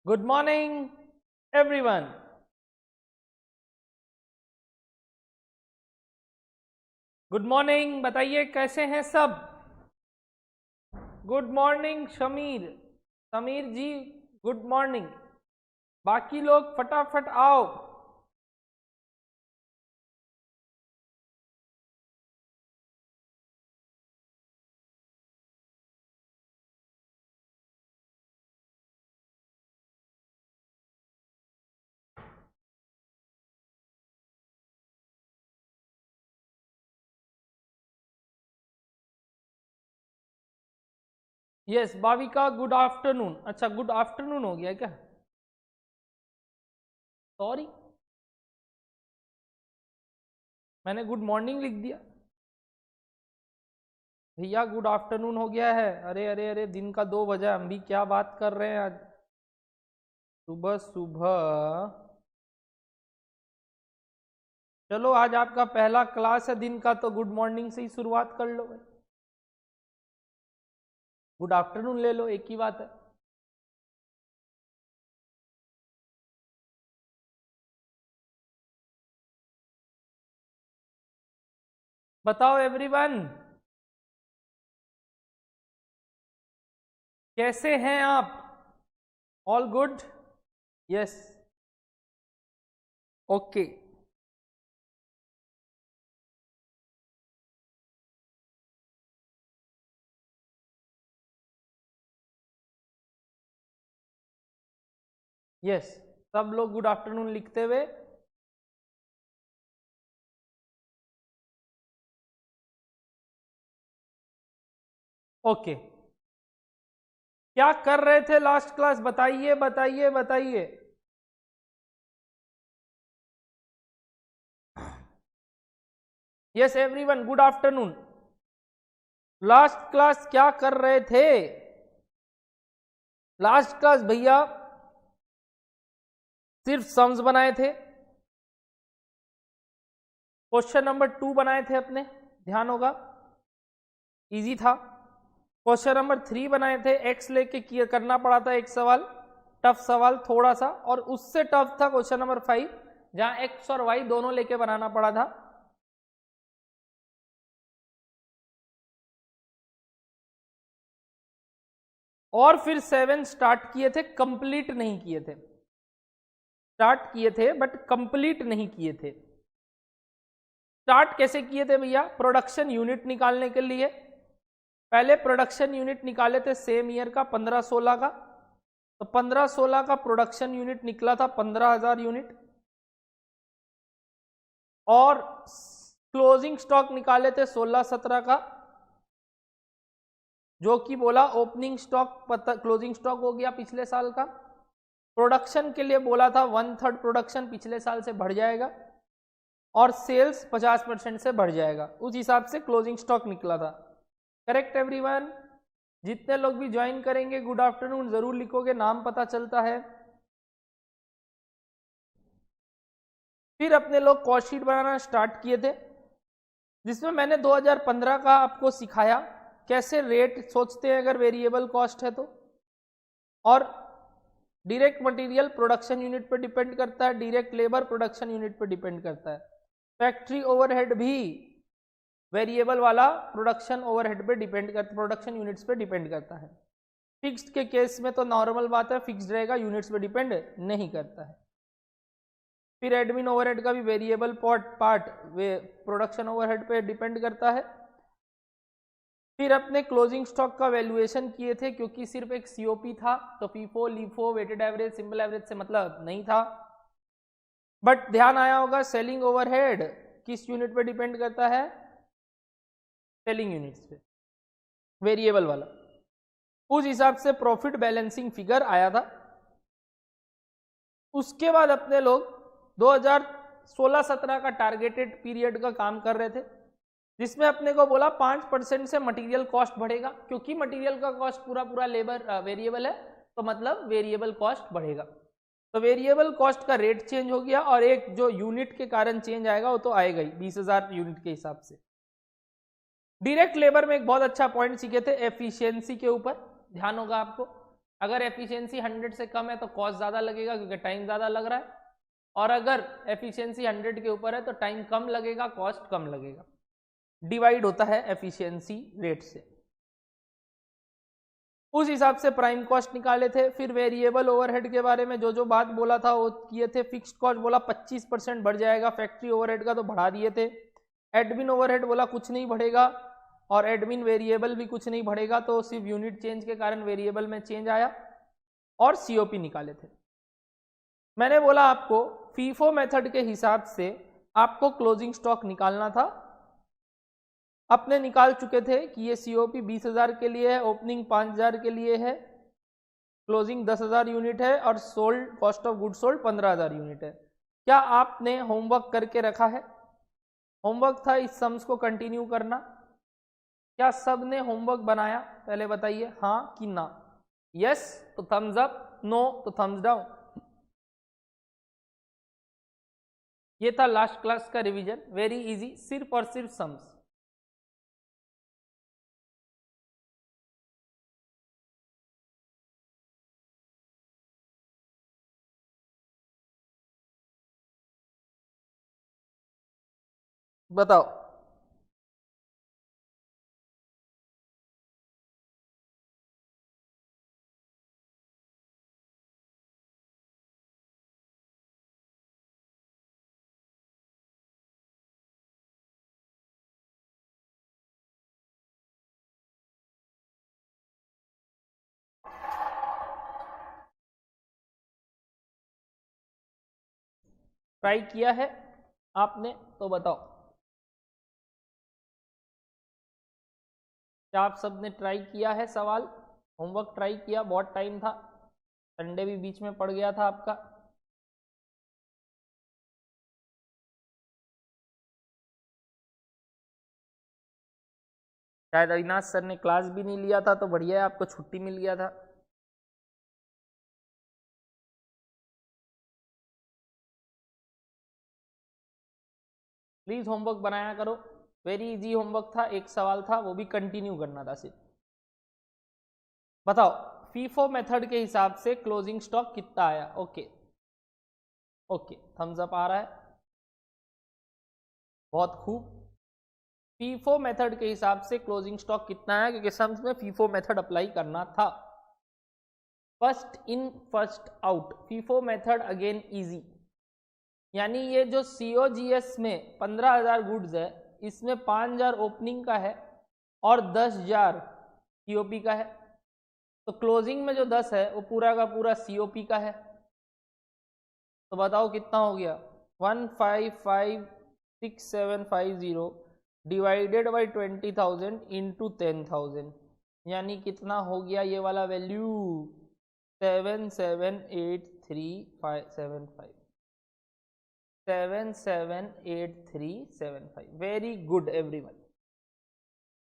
Good morning everyone. Good morning, बताइए कैसे हैं सब। गुड मॉर्निंग समीर, समीर जी गुड मॉर्निंग। बाकी लोग फटाफट आओ। Yes Bhavika good afternoon. अच्छा गुड आफ्टरनून हो गया क्या? सॉरी, मैंने गुड मॉर्निंग लिख दिया। भैया गुड आफ्टरनून हो गया है। अरे अरे अरे, दिन का 2 बजा, हम भी क्या बात कर रहे हैं आज सुबह सुबह। चलो आज आपका पहला क्लास है दिन का, तो गुड मॉर्निंग से ही शुरुआत कर लो। गुड आफ्टरनून ले लो, एक ही बात है। बताओ एवरीवन, कैसे हैं आप? All good? Yes, okay. Yes, सब लोग गुड आफ्टरनून लिखते हुए। ओके, क्या कर रहे थे लास्ट क्लास? बताइए बताइए बताइए। Yes everyone, good afternoon. Last class क्या कर रहे थे? लास्ट क्लास भैया सिर्फ सम्स बनाए थे। क्वेश्चन नंबर 2 बनाए थे अपने, ध्यान होगा, इजी था। क्वेश्चन नंबर 3 बनाए थे, एक्स लेके किया करना पड़ा था एक सवाल, टफ सवाल थोड़ा सा, और उससे टफ था क्वेश्चन नंबर 5 जहां एक्स और वाई दोनों लेके बनाना पड़ा था। और फिर 7 स्टार्ट किए थे, कंप्लीट नहीं किए थे। स्टार्ट किए थे बट कंप्लीट नहीं किए थे। स्टार्ट कैसे किए थे भैया? प्रोडक्शन यूनिट निकालने के लिए पहले प्रोडक्शन यूनिट निकाले थे सेम ईयर का 15-16 का। तो 15-16 का प्रोडक्शन यूनिट निकला था 15,000 यूनिट, और क्लोजिंग स्टॉक निकाले थे 16-17 का, जो कि बोला ओपनिंग स्टॉक क्लोजिंग स्टॉक हो गया पिछले साल का। प्रोडक्शन के लिए बोला था 1/3 प्रोडक्शन पिछले साल से बढ़ जाएगा, और सेल्स 50% से बढ़ जाएगा, उस हिसाब से क्लोजिंग स्टॉक निकला था। Correct everyone? जितने लोग भी ज्वाइन करेंगे गुड आफ्टरनून जरूर लिखोगे, नाम पता चलता है। फिर अपने लोग कॉस्ट शीट बनाना स्टार्ट किए थे, जिसमें मैंने 2015 का आपको सिखाया कैसे रेट सोचते हैं अगर वेरिएबल कॉस्ट है तो, और डायरेक्ट मटेरियल प्रोडक्शन यूनिट पर डिपेंड करता है, डायरेक्ट लेबर प्रोडक्शन यूनिट पर डिपेंड करता है, फैक्ट्री ओवरहेड भी वेरिएबल वाला प्रोडक्शन ओवरहेड पे डिपेंड करता, प्रोडक्शन यूनिट्स पे डिपेंड करता है। फिक्स्ड के केस में तो नॉर्मल बात है, फिक्स्ड रहेगा, यूनिट्स पे डिपेंड नहीं करता है। फिर एडमिन ओवरहेड का भी वेरिएबल पार्ट वे प्रोडक्शन ओवरहेड पे डिपेंड करता है। फिर अपने क्लोजिंग स्टॉक का वैल्यूएशन किए थे, क्योंकि सिर्फ एक सीओपी था तो FIFO LIFO weighted average simple average से मतलब नहीं था। बट ध्यान आया होगा, सेलिंग ओवरहेड किस यूनिट पे डिपेंड करता है? सेलिंग यूनिट्स पे, वेरिएबल वाला। उस हिसाब से प्रॉफिट बैलेंसिंग फिगर आया था। उसके बाद अपने लोग 2016-17 का टारगेटेड पीरियड का काम कर रहे थे, जिसमें अपने को बोला 5% से मटेरियल कॉस्ट बढ़ेगा, क्योंकि मटेरियल का कॉस्ट पूरा पूरा लेबर वेरिएबल है, तो मतलब वेरिएबल कॉस्ट बढ़ेगा। तो वेरिएबल कॉस्ट का रेट चेंज हो गया, और एक जो यूनिट के कारण चेंज आएगा वो तो आएगा ही 20,000 यूनिट के हिसाब से। डायरेक्ट लेबर में एक बहुत अच्छा पॉइंट सीखे थे एफिशिएंसी के ऊपर, ध्यान होगा आपको। अगर एफिशिएंसी 100 से कम है तो कॉस्ट ज़्यादा लगेगा क्योंकि टाइम ज़्यादा लग रहा है, और अगर एफिशिएंसी 100 के ऊपर है तो टाइम कम लगेगा, कॉस्ट कम लगेगा। डिवाइड होता है एफिशिएंसी रेट से। उस हिसाब से प्राइम कॉस्ट निकाले थे। फिर वेरिएबल ओवरहेड के बारे में जो जो बात बोला था वो किए थे। फिक्स्ड कॉस्ट बोला 25% बढ़ जाएगा, फैक्ट्री ओवरहेड का तो बढ़ा दिए थे। एडमिन ओवरहेड बोला कुछ नहीं बढ़ेगा, और एडमिन वेरिएबल भी कुछ नहीं बढ़ेगा, तो सिर्फ यूनिट चेंज के कारण वेरिएबल में चेंज आया, और सीओपी निकाले थे। मैंने बोला आपको फीफो मेथड के हिसाब से आपको क्लोजिंग स्टॉक निकालना था। अपने निकाल चुके थे कि ये सीओपी 20,000 के लिए है, ओपनिंग 5,000 के लिए है, क्लोजिंग 10,000 यूनिट है, और sold cost of good sold 15,000 unit है। क्या आपने होमवर्क करके रखा है? होमवर्क था इस सम्स को कंटिन्यू करना। क्या सब ने होमवर्क बनाया? पहले बताइए हाँ कि ना। यस तो थम्स अप, नो तो थम्स डाउन। ये था लास्ट क्लास का रिवीजन, वेरी इजी, सिर्फ और सिर्फ सम्स। बताओ ट्राई किया है आपने तो बताओ। क्या आप सब ने ट्राई किया है? सवाल, होमवर्क ट्राई किया? बहुत टाइम था, संडे भी बीच में पड़ गया था आपका। शायद अविनाश सर ने क्लास भी नहीं लिया था, तो बढ़िया है, आपको छुट्टी मिल गया था। प्लीज होमवर्क बनाया करो, वेरी इजी होमवर्क था, एक सवाल था वो भी कंटिन्यू करना था सिर्फ। बताओ फीफो मेथड के हिसाब से क्लोजिंग स्टॉक कितना आया? ओके ओके, थम्स अप आ रहा है, बहुत खूब। फीफो मेथड के हिसाब से क्लोजिंग स्टॉक कितना है, क्योंकि सम्स में फीफो मेथड अप्लाई करना था। First in first out, FIFO method again easy. यानी ये जो सीओजीएस में 15,000 गुड्स है, इसमें 5,000 ओपनिंग का है और 10,000 सीओपी का है। तो क्लोजिंग में जो 10 है वो पूरा का पूरा सीओपी का है। तो बताओ कितना हो गया? 1556750 डिवाइडेड बाई 20,000 इंटू 10,000, यानी कितना हो गया ये वाला value? 778375 778375। Very good everyone,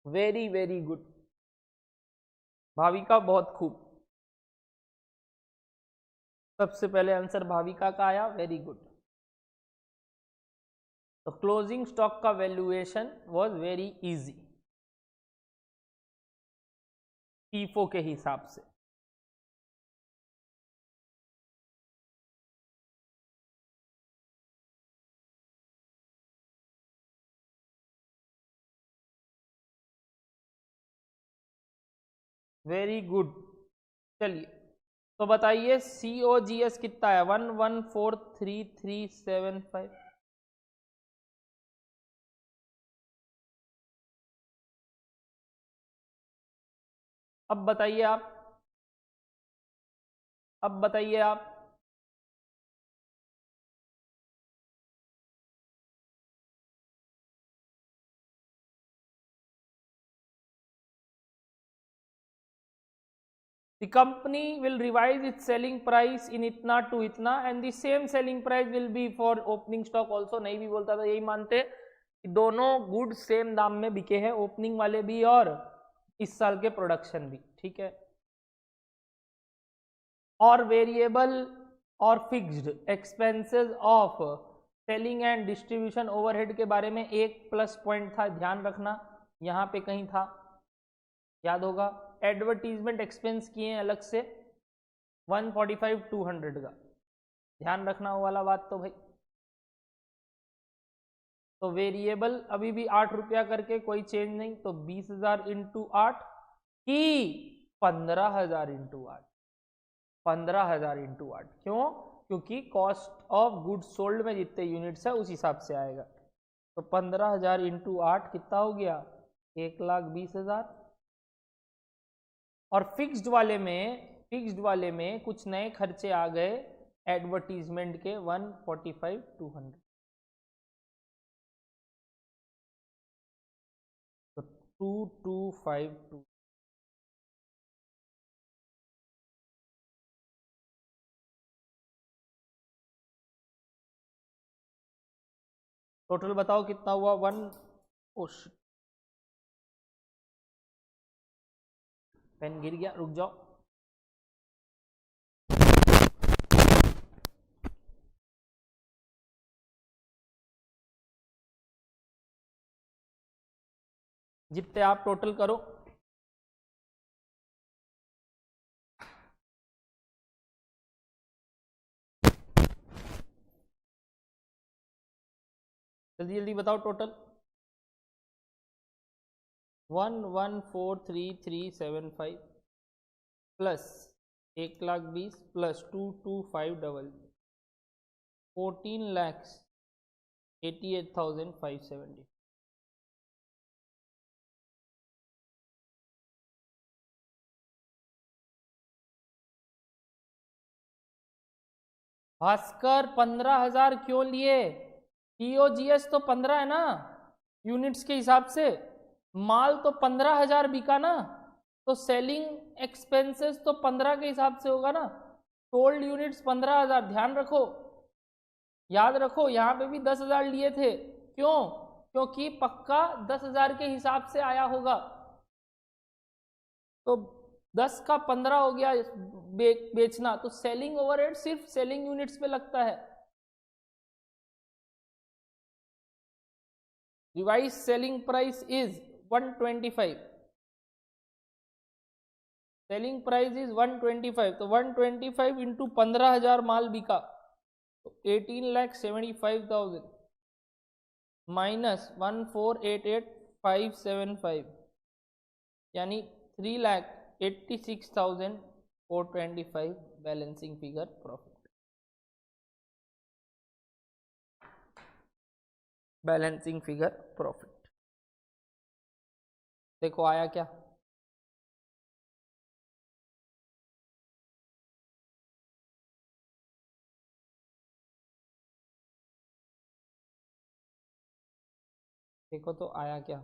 very very good. Bhavika बहुत खूब, सबसे पहले आंसर भाविका का आया, वेरी गुड। तो क्लोजिंग स्टॉक का valuation was very easy FIFO के हिसाब से। Very good. चलिए तो बताइए सीओजीएस कितना है? 1143,375। अब बताइए आप, अब बताइए आप। The company will revise its selling price in इतना टू इतना, and the same selling price will be for opening stock also। नहीं भी बोलता था, यही मानते कि दोनों गुड सेम दाम में बिके हैं, ओपनिंग वाले भी और इस साल के प्रोडक्शन भी, ठीक है। और वेरिएबल और fixed expenses of selling and distribution overhead के बारे में एक प्लस पॉइंट था, ध्यान रखना, यहाँ पे कहीं था, याद होगा। एडवर्टीजमेंट एक्सपेंस किए हैं अलग से, 145 200 का, ध्यान रखना वो वाला बात तो भाई। तो वेरिएबल अभी भी 8 रुपया करके कोई चेंज नहीं, तो 20,000 इंटू 8 की 15,000 इंटू 8, 15,000 इंटू 8। क्यों? क्योंकि कॉस्ट ऑफ गुड्स सोल्ड में जितने यूनिट्स है उस हिसाब से आएगा। तो 15,000 इंटू 8 कितना हो गया? 1,20,000। और फिक्स्ड वाले में कुछ नए खर्चे आ गए एडवर्टीजमेंट के, 145 200, तो 2252। टोटल बताओ कितना हुआ? पेन गिर गया, रुक जाओ। जितने आप टोटल करो। जल्दी जल्दी बताओ टोटल। 1143375 plus 1,20,000 plus 22500, 14,88,570। भास्कर 15,000 क्यों लिए? टीओजीएस तो 15 है ना यूनिट्स के हिसाब से, माल तो 15,000 बिका ना, तो सेलिंग एक्सपेंसेस तो 15 के हिसाब से होगा ना। सोल्ड यूनिट्स 15,000, ध्यान रखो, याद रखो। यहाँ पे भी 10,000 लिए थे, क्यों? क्योंकि पक्का 10,000 के हिसाब से आया होगा। तो 10 का 15 हो गया बेचना, तो सेलिंग ओवरहेड सिर्फ सेलिंग यूनिट्स पे लगता है। Revise selling price is 125, selling price is 125, तो 125 इंटू 15,000 माल बिका, तो 18,75,000 माइनस 1,48,8,575, यानी 3,86,425 balancing figure profit. Balancing figure profit देखो आया क्या? देखो तो आया क्या?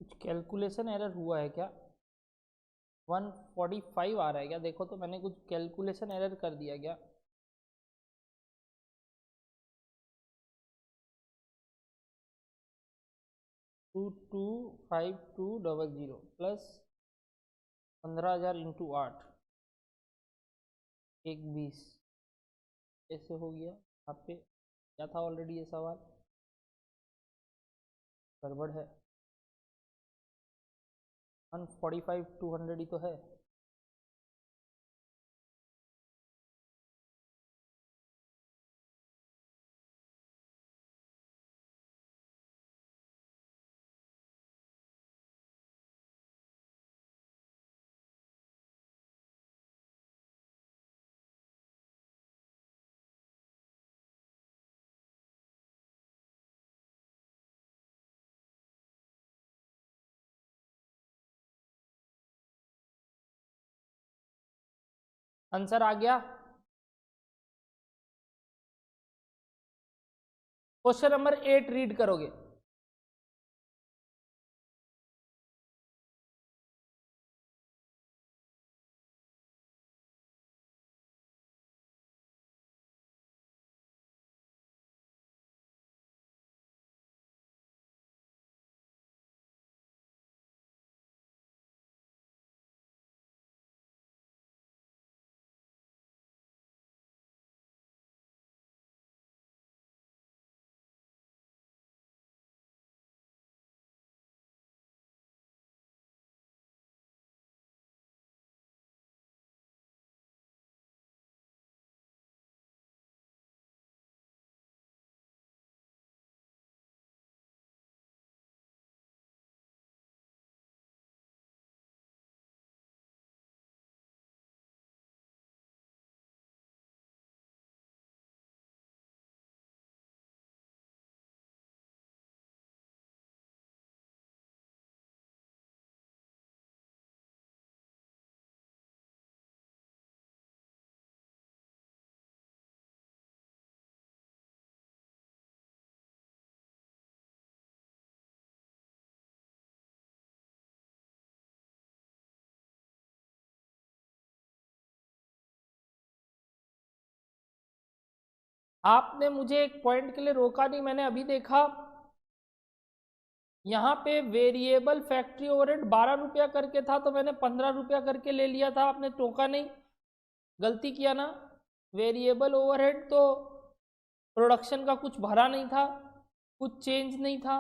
कुछ कैलकुलेशन एरर हुआ है क्या? 145 आ रहा है क्या? देखो तो मैंने कुछ कैलकुलेशन एरर कर दिया क्या? टू 25200 प्लस 15,000 इंटू 8, 1,20 ऐसे हो गया। यहाँ पे क्या था ऑलरेडी ये सवाल? गड़बड़ है। 145 200 ही तो है। आंसर आ गया। क्वेश्चन नंबर 8 रीड करोगे। आपने मुझे एक पॉइंट के लिए रोका नहीं, मैंने अभी देखा यहाँ पे वेरिएबल फैक्ट्री ओवरहेड 12 रुपया करके था, तो मैंने 15 रुपया करके ले लिया था, आपने टोका नहीं, गलती किया ना। वेरिएबल ओवरहेड तो प्रोडक्शन का कुछ भरा नहीं था, कुछ चेंज नहीं था,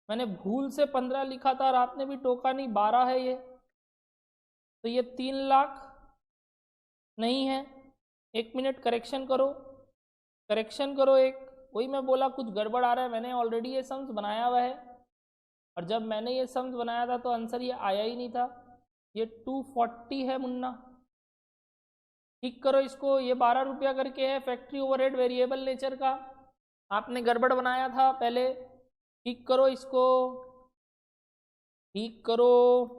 मैंने भूल से 15 लिखा था और आपने भी टोका नहीं, 12 है ये, तो ये 3 लाख नहीं है। 1 मिनट करेक्शन करो, करेक्शन करो एक, वही मैं बोला कुछ गड़बड़ आ रहा है, मैंने ऑलरेडी ये सम्स बनाया हुआ है, और जब मैंने ये सम्स बनाया था तो आंसर ये आया ही नहीं था। ये 240 है मुन्ना, ठीक करो इसको, ये 12 रुपया करके है फैक्ट्री ओवरहेड वेरिएबल नेचर का, आपने गड़बड़ बनाया था पहले, ठीक करो इसको, ठीक करो।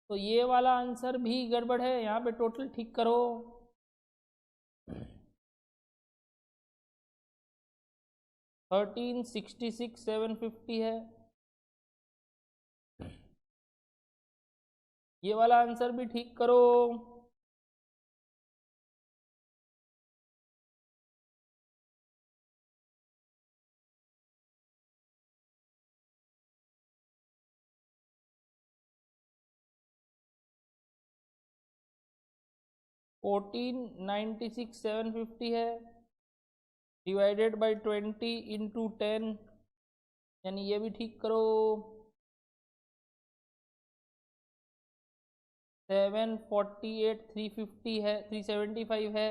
तो ये वाला आंसर भी गड़बड़ है, यहाँ पे टोटल ठीक करो। 1366,750 है, ये वाला आंसर भी ठीक करो। फोर्टीन 96,750 है, डिवाइडेड बाई 20 इंटू 10, यानी ये भी ठीक करो। 748,350 है, 375 है,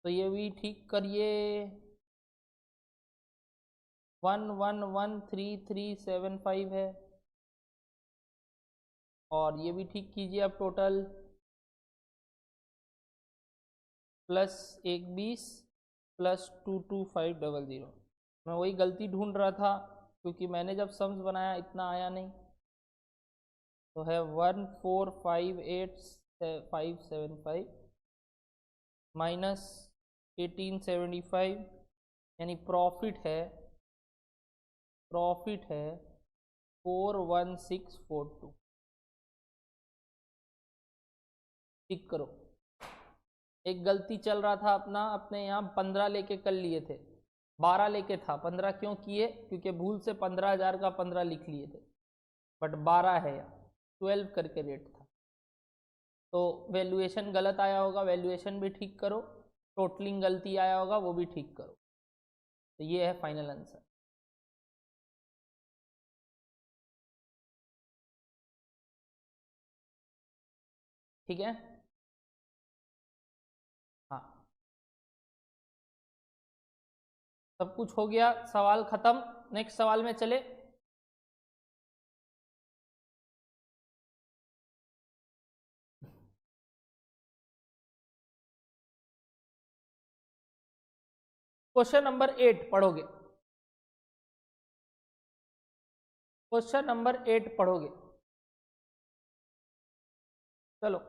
तो ये भी ठीक करिए। 1113,375 है, और ये भी ठीक कीजिए आप टोटल, प्लस 120 प्लस 22500। मैं वही गलती ढूंढ रहा था, क्योंकि मैंने जब सम्स बनाया इतना आया नहीं, तो है 1458,575 माइनस 1875, यानी प्रॉफिट है 41642। ठीक करो, एक गलती चल रहा था अपना, अपने यहाँ 15 लेके कर लिए थे, 12 लेके था, 15 क्यों किए, क्योंकि भूल से 15,000 का 15 लिख लिए थे, बट 12 है यहाँ, 12 करके रेट था, तो वैल्यूएशन गलत आया होगा, वैल्यूएशन भी ठीक करो, टोटलिंग गलती आया होगा वो भी ठीक करो, तो ये है फाइनल आंसर। ठीक है, हाँ, सब कुछ हो गया, सवाल खत्म, नेक्स्ट सवाल में चले। क्वेश्चन नंबर 8 पढ़ोगे, क्वेश्चन नंबर 8 पढ़ोगे। चलो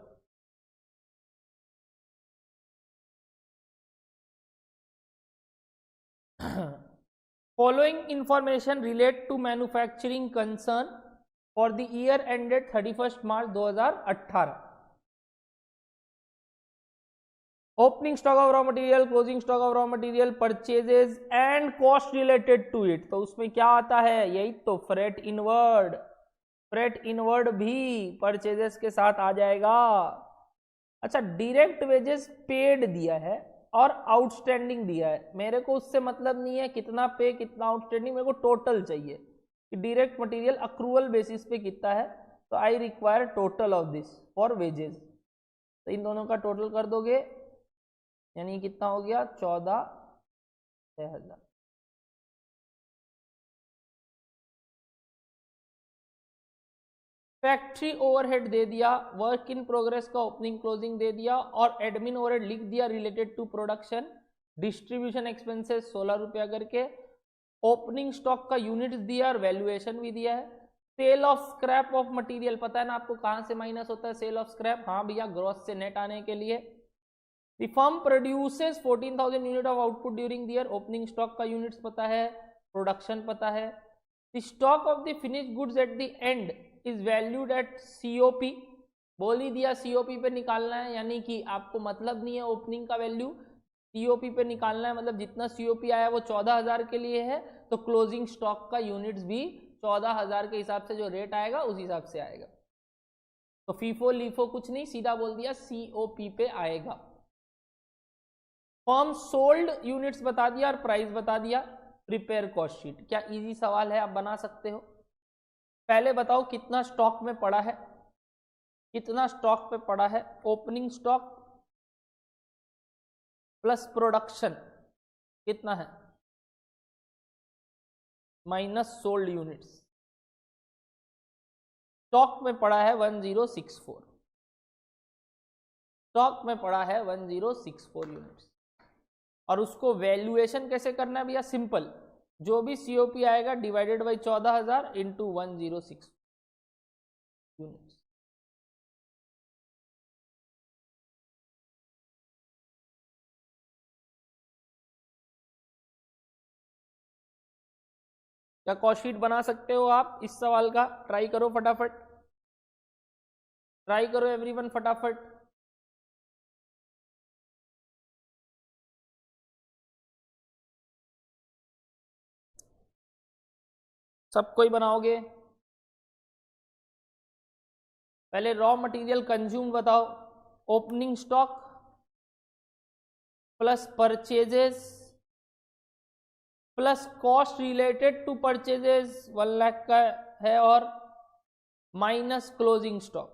following information relate to manufacturing concern for the year ended 31 March 2018। Opening stock of raw material, closing stock of raw material, purchases and cost related to it. तो उसमें क्या आता है, यही तो फ्रेट इनवर्ड। फ्रेट इनवर्ड भी purchases के साथ आ जाएगा। अच्छा, डायरेक्ट वेजेस पेड दिया है और आउटस्टैंडिंग दिया है। मेरे को उससे मतलब नहीं है कितना पे कितना आउटस्टैंडिंग, मेरे को टोटल चाहिए कि डायरेक्ट मटेरियल अक्रूवल बेसिस पे कितना है। तो I require total of this for wages. तो इन दोनों का टोटल कर दोगे, यानी कितना हो गया, 14,600। फैक्ट्री ओवरहेड दे दिया, वर्क इन प्रोग्रेस का ओपनिंग क्लोजिंग दे दिया, और एडमिन ओवरहेड लिख दिया related to production. Distribution expenses 16 रुपया करके। ओपनिंग स्टॉक का यूनिट्स दिया और वैल्यूएशन भी दिया है। Sale of scrap of material पता है ना आपको कहां से माइनस होता है सेल ऑफ स्क्रैप, हाँ भैया, ग्रॉस से नेट आने के लिए। The firm produces 14,000 unit of output during the year. Opening stock का यूनिट्स पता है, प्रोडक्शन पता है। The stock of the finished goods at the end is valued at COP. बोल ही दिया सीओपी पे निकालना है, यानी कि आपको मतलब नहीं है ओपनिंग का वैल्यू, सीओपी पे निकालना है। मतलब जितना सीओपी आया वो 14,000 के लिए है, तो क्लोजिंग स्टॉक का यूनिट्स भी 14,000 के हिसाब से जो रेट आएगा उस हिसाब से आएगा। तो फीफो लीफो कुछ नहीं, सीधा बोल दिया सीओपी पे आएगा। फर्म सोल्ड यूनिट्स बता दिया और प्राइस बता दिया। प्रिपेयर कॉस्ट शीट, क्या इजी सवाल है, आप बना सकते हो। पहले बताओ कितना स्टॉक में पड़ा है, कितना स्टॉक पे पड़ा है। ओपनिंग स्टॉक प्लस प्रोडक्शन कितना है, माइनस सोल्ड यूनिट्स। स्टॉक में पड़ा है 1064, स्टॉक में पड़ा है 1064 यूनिट्स। और उसको वैल्यूएशन कैसे करना है भैया, सिंपल, जो भी सीओपी आएगा डिवाइडेड बाई 14,000 इंटू 106 यूनिट्स। क्या कॉस्ट शीट बना सकते हो आप इस सवाल का, ट्राई करो फटाफट, ट्राई करो एवरीवन फटाफट। सब कोई बनाओगे। पहले रॉ मटेरियल कंज्यूम बताओ। Opening stock plus purchases plus cost related to purchases 1 lakh का है, और माइनस क्लोजिंग स्टॉक।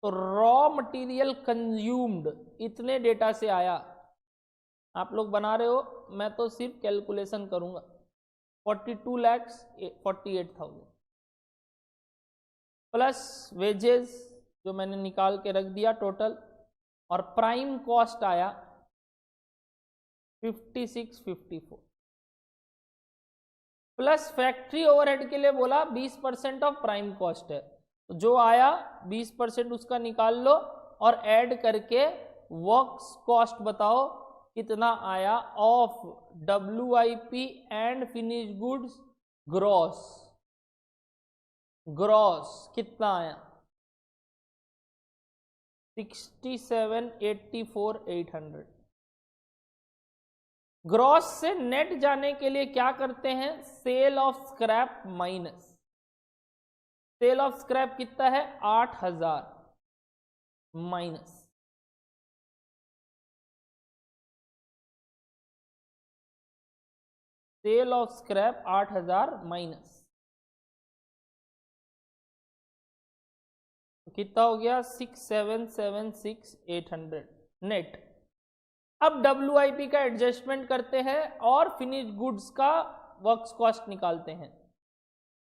तो रॉ मटेरियल कंज्यूम्ड इतने डेटा से आया, आप लोग बना रहे हो, मैं तो सिर्फ कैलकुलेशन करूंगा। 42,48,000 प्लस वेजेस जो मैंने निकाल के रख दिया टोटल, और प्राइम कॉस्ट आया 5654 प्लस फैक्ट्री ओवरहेड के लिए बोला 20% ऑफ प्राइम कॉस्ट है, तो जो आया 20% उसका निकाल लो और ऐड करके वर्क्स कॉस्ट बताओ कितना आया of WIP and finish goods gross. Gross कितना आया 67,84,800। ग्रॉस से नेट जाने के लिए क्या करते हैं, sale of scrap minus. Sale of scrap कितना है 8,000 minus sale of scrap 8,000 minus, तो कितना हो गया 6776,800 नेट। अब WIP का एडजस्टमेंट करते हैं और फिनिश गुड्स का वर्क्स कॉस्ट निकालते हैं।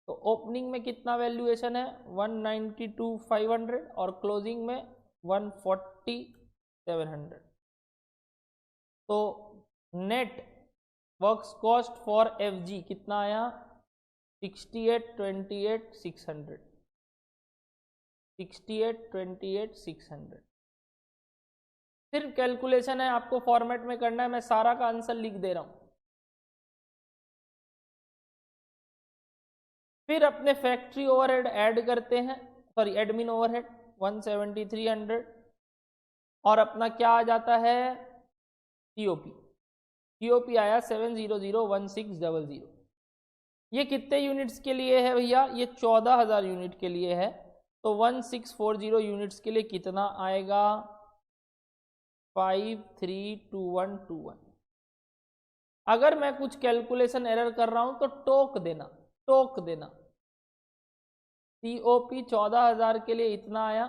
तो ओपनिंग में कितना वैल्यूएशन है 192,500 और क्लोजिंग में 140,700। तो net works cost for FG कितना आया 6828,600 6828,600। सिर्फ कैलकुलेशन है, आपको फॉर्मेट में करना है, मैं सारा का आंसर लिख दे रहा हूं। फिर अपने फैक्ट्री ओवरहेड ऐड करते हैं, सॉरी एडमिन ओवरहेड 17300 और अपना क्या आ जाता है टीओपी आया 7001600। ये कितने यूनिट्स के लिए है भैया, ये 14,000 यूनिट के लिए है। तो 1640 यूनिट्स के लिए कितना आएगा 532121। अगर मैं कुछ कैलकुलेशन एरर कर रहा हूं तो टोक देना टीओपी 14,000 के लिए इतना आया।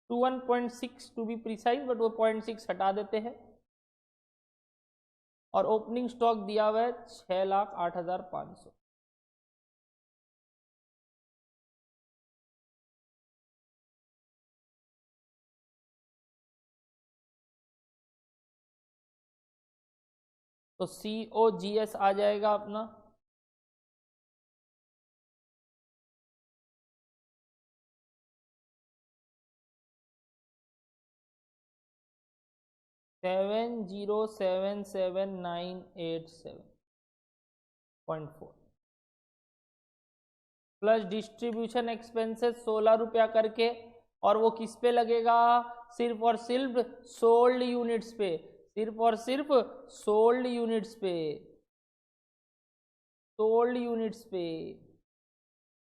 To 1.6 to be precise, but वो 0.6 हटा देते हैं। और ओपनिंग स्टॉक दिया हुआ है 6,08,500। तो COGS आ जाएगा अपना 7077987.4 प्लस डिस्ट्रीब्यूशन एक्सपेंसेस 16 रुपया करके, और वो किस पे लगेगा सिर्फ और सिर्फ सोल्ड यूनिट्स पे, सिर्फ और सिर्फ सोल्ड यूनिट्स पे,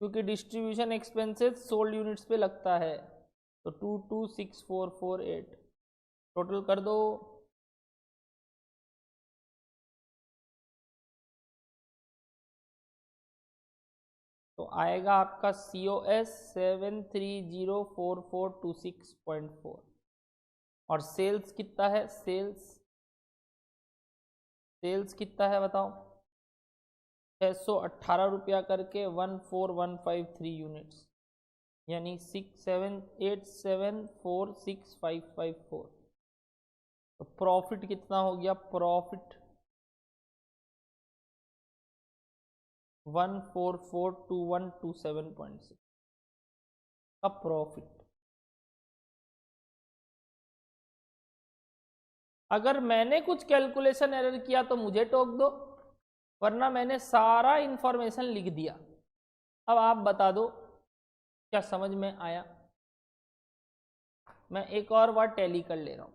क्योंकि डिस्ट्रीब्यूशन एक्सपेंसेस सोल्ड यूनिट्स पे लगता है। तो 226448 टोटल कर दो। तो आएगा आपका COS 7304426.4। और सेल्स कितना है, सेल्स कितना है बताओ 618 रुपया करके 14153 यूनिट्स, यानी 6787465554। तो प्रॉफिट कितना हो गया, प्रॉफिट 1442127.6 का प्रॉफिट। अगर मैंने कुछ कैलकुलेशन एरर किया तो मुझे टोक दो, वरना मैंने सारा इंफॉर्मेशन लिख दिया। अब आप बता दो क्या समझ में आया। मैं एक और बार टैली कर ले रहा हूं।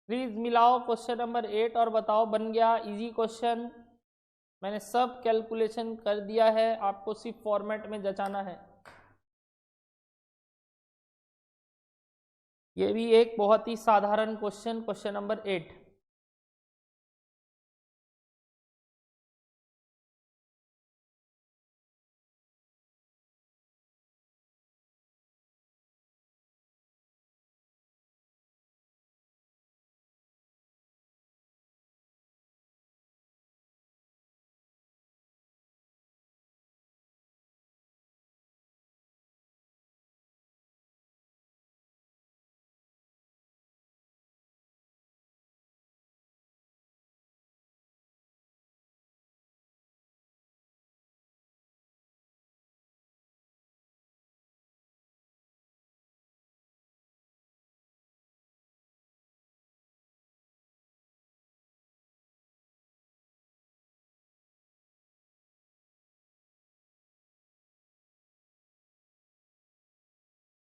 प्लीज मिलाओ क्वेश्चन नंबर 8 और बताओ बन गया इजी क्वेश्चन। मैंने सब कैलकुलेशन कर दिया है, आपको सिर्फ फॉर्मेट में जचाना है। ये भी एक बहुत ही साधारण क्वेश्चन नंबर 8।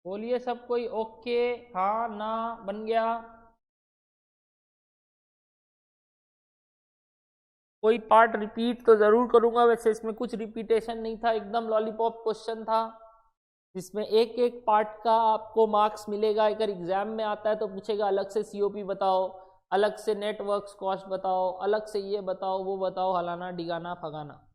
बोलिए सब कोई ओके, हाँ ना, बन गया। कोई पार्ट रिपीट तो जरूर करूंगा, वैसे इसमें कुछ रिपीटेशन नहीं था, एकदम लॉलीपॉप क्वेश्चन था जिसमें एक एक पार्ट का आपको मार्क्स मिलेगा। अगर एग्जाम में आता है तो पूछेगा अलग से सीओपी बताओ, अलग से नेटवर्क्स कॉस्ट बताओ, अलग से ये बताओ वो बताओ, हलाना डिगाना फगाना।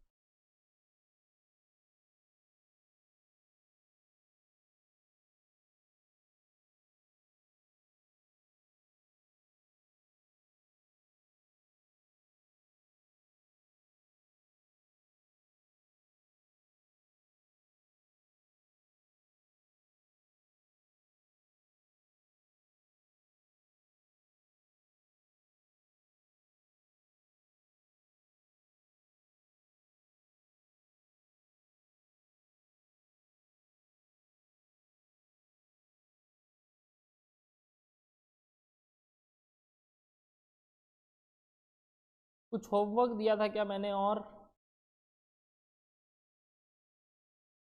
कुछ होमवर्क दिया था क्या मैंने? और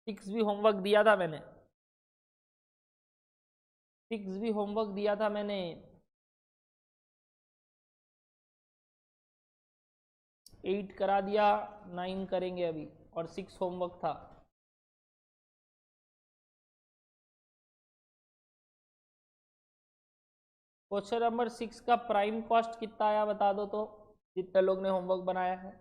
6 भी होमवर्क दिया था मैंने, 6 भी होमवर्क दिया था मैंने। 8 करा दिया, 9 करेंगे अभी, और 6 होमवर्क था। क्वेश्चन नंबर 6 का प्राइम कॉस्ट कितना आया बता दो तो, जितने लोग ने होमवर्क बनाया है।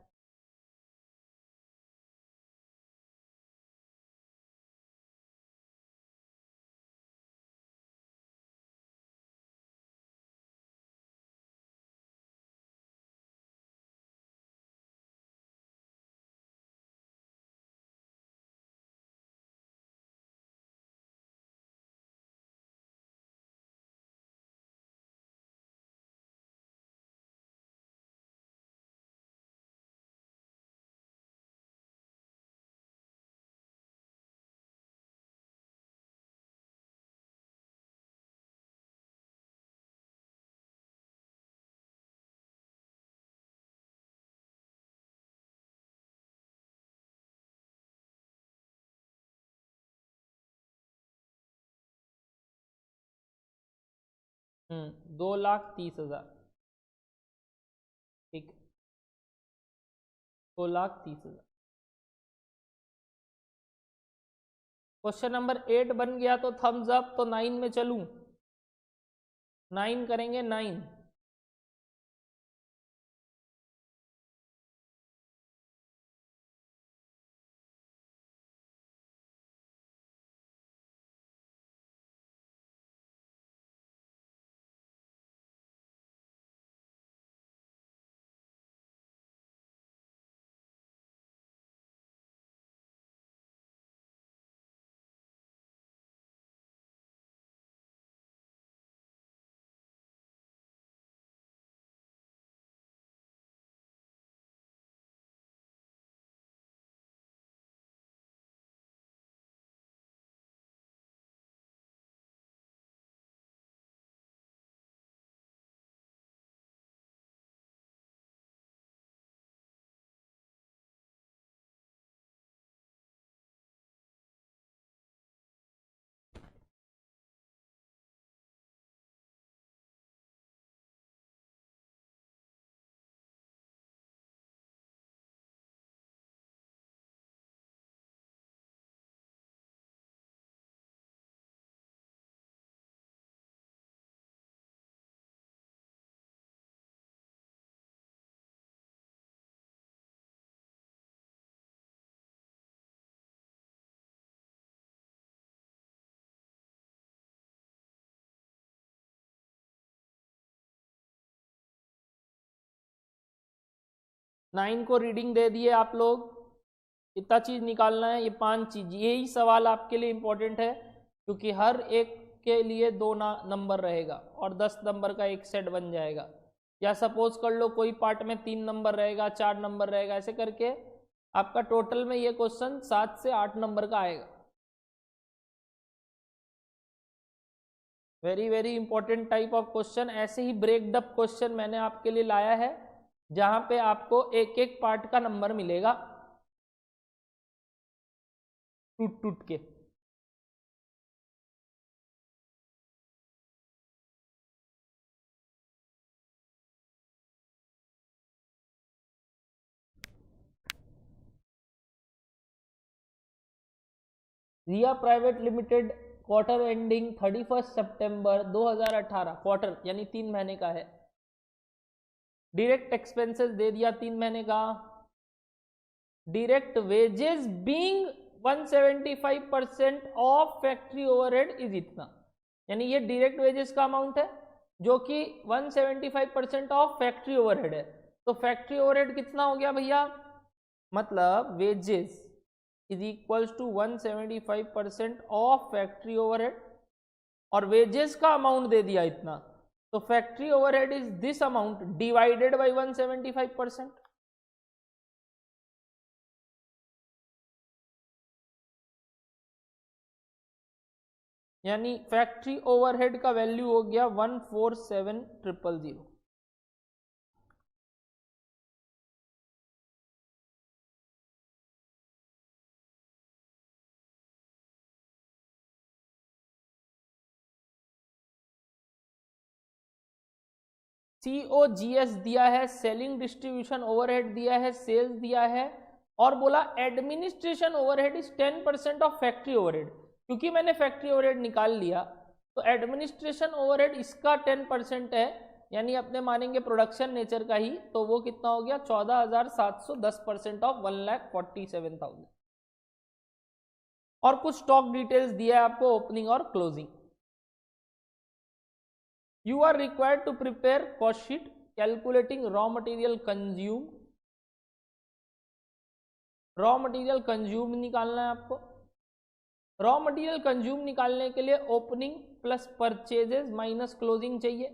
हम्म, 2,30,000। ठीक, 2,30,000। क्वेश्चन नंबर 8 बन गया तो थम्स अप, तो 9 में चलूं? 9 करेंगे, 9। नाइन को रीडिंग दे दिए आप लोग, कितना चीज निकालना है? ये 5 चीज। यही सवाल आपके लिए इंपॉर्टेंट है क्योंकि हर एक के लिए 2 नंबर रहेगा और 10 नंबर का एक सेट बन जाएगा। या सपोज कर लो कोई पार्ट में 3 नंबर रहेगा, 4 नंबर रहेगा, ऐसे करके आपका टोटल में ये क्वेश्चन 7 से 8 नंबर का आएगा। Very very important type of question. ऐसे ही ब्रेकडअप क्वेश्चन मैंने आपके लिए लाया है जहां पे आपको एक एक पार्ट का नंबर मिलेगा टूट टूट के। रिया प्राइवेट लिमिटेड क्वार्टर एंडिंग 31 सितंबर 2018, क्वार्टर यानी 3 महीने का है। डायरेक्ट एक्सपेंसेस दे दिया 3 महीने का। Direct wages being 175% of factory overhead is इतना, यानी ये डायरेक्ट वेजेस का अमाउंट है जो कि 175% ऑफ फैक्ट्री ओवरहेड है। तो फैक्ट्री ओवरहेड कितना हो गया भैया, मतलब wages is equals to 175% of factory overhead, और वेजेस का अमाउंट दे दिया इतना, तो factory overhead is this amount divided by 175%। यानी फैक्ट्री ओवरहेड का वैल्यू हो गया 147,000। COGS दिया है, सेलिंग डिस्ट्रीब्यूशन ओवरहेड दिया है, सेल्स दिया है, और बोला administration overhead is 10% of factory overhead. क्योंकि मैंने फैक्ट्री ओवरहेड निकाल लिया तो एडमिनिस्ट्रेशन ओवरहेड इसका 10% है, यानी अपने मानेंगे प्रोडक्शन नेचर का ही, तो वो कितना हो गया 14,710% ऑफ 1,47,000। और कुछ स्टॉक डिटेल्स दिया है आपको, ओपनिंग और closing. You are required to prepare cost sheet calculating raw material consumed। Raw material consume निकालना है आपको। रॉ मटेरियल कंज्यूम निकालने के लिए opening plus purchases minus closing चाहिए,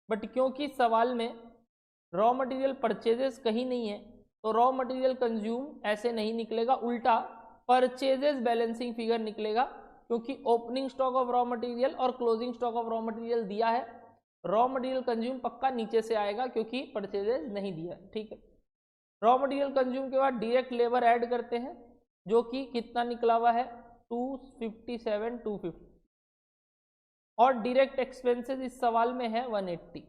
बट क्योंकि सवाल में रॉ मटेरियल परचेजेस कहीं नहीं है तो रॉ मटेरियल कंज्यूम ऐसे नहीं निकलेगा, उल्टा परचेजेस बैलेंसिंग फिगर निकलेगा, क्योंकि opening stock of raw material और closing stock of raw material दिया है। रॉ मटेरियल कंज्यूम पक्का नीचे से आएगा क्योंकि परचेजेस नहीं दिया, ठीक है। रॉ मटेरियल कंज्यूम के बाद डायरेक्ट लेबर ऐड करते हैं, जो कि कितना निकला हुआ है 257,250, और डायरेक्ट एक्सपेंसेस इस सवाल में है 180,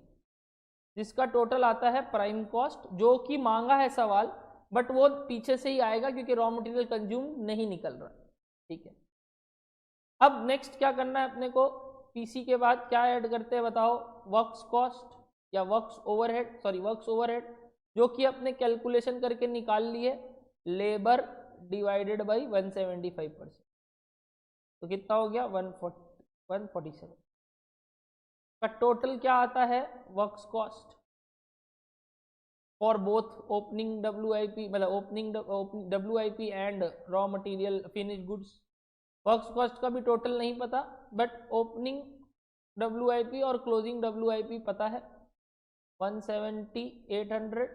जिसका टोटल आता है प्राइम कॉस्ट, जो कि मांगा है सवाल, बट वो पीछे से ही आएगा क्योंकि रॉ मटेरियल कंज्यूम नहीं निकल रहा, ठीक है। अब नेक्स्ट क्या करना है अपने को, पीसी के बाद क्या ऐड करते हैं बताओ, वर्क्स कॉस्ट या works overhead, sorry works overhead, जो कि अपने कैलकुलेशन करके निकाल लिए, लेबर डिवाइडेड बाई 175%, तो कितना हो गया 147 का टोटल क्या आता है works cost for both opening WIP, मतलब opening WIP and raw material finish goods. Works cost का भी टोटल नहीं पता, बट ओपनिंग WIP और क्लोजिंग WIP पता है, 170, 800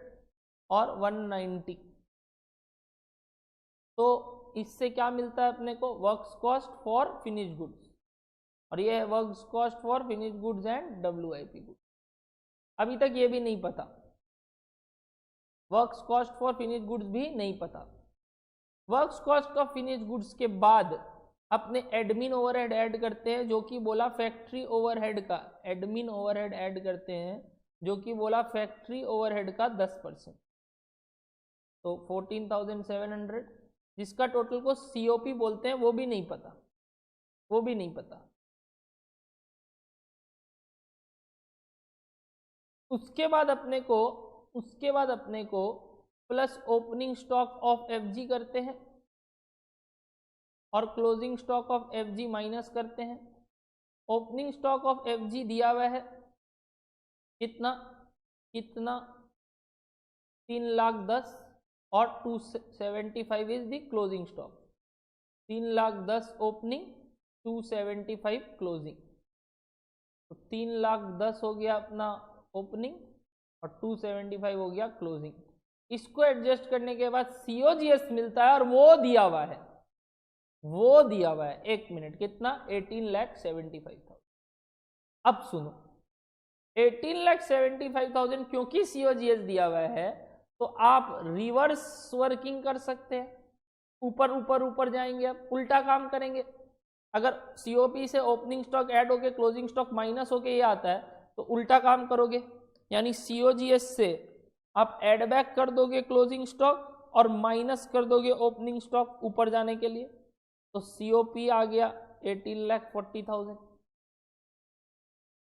और 190। तो इससे क्या मिलता है अपने को, works cost for finish goods, और ये है works cost for finish goods and WIP goods. अभी तक ये भी नहीं पता, works cost for finish goods भी नहीं पता। Works cost of finish goods के बाद अपने एडमिन ओवरहेड ऐड करते हैं, जो कि बोला फैक्ट्री ओवरहेड का, एडमिन ओवरहेड ऐड करते हैं जो कि बोला फैक्ट्री ओवरहेड का 10%, तो 14,700, जिसका टोटल को COP बोलते हैं, वो भी नहीं पता, वो भी नहीं पता। उसके बाद अपने को plus opening stock of FG करते हैं और closing stock of FG minus करते हैं। ओपनिंग स्टॉक ऑफ FG दिया हुआ है कितना 3,10,000 और 275 is the closing stock, 3,10,000 opening, 275 closing, तो 3,10,000 हो गया अपना ओपनिंग और 275 हो गया क्लोजिंग। इसको एडजस्ट करने के बाद COGS मिलता है, और वो दिया हुआ है, एक मिनट, कितना 18,75,000। अब सुनो, 18,75,000 क्योंकि COGS दिया हुआ है तो आप रिवर्स वर्किंग कर सकते हैं, ऊपर जाएंगे, अब उल्टा काम करेंगे। अगर COP से ओपनिंग स्टॉक ऐड होके क्लोजिंग स्टॉक माइनस होके ये आता है तो उल्टा काम करोगे, यानी COGS से आप ऐड बैक कर दोगे क्लोजिंग स्टॉक और माइनस कर दोगे ओपनिंग स्टॉक ऊपर जाने के लिए, तो सीओपी आ गया 18,40,000।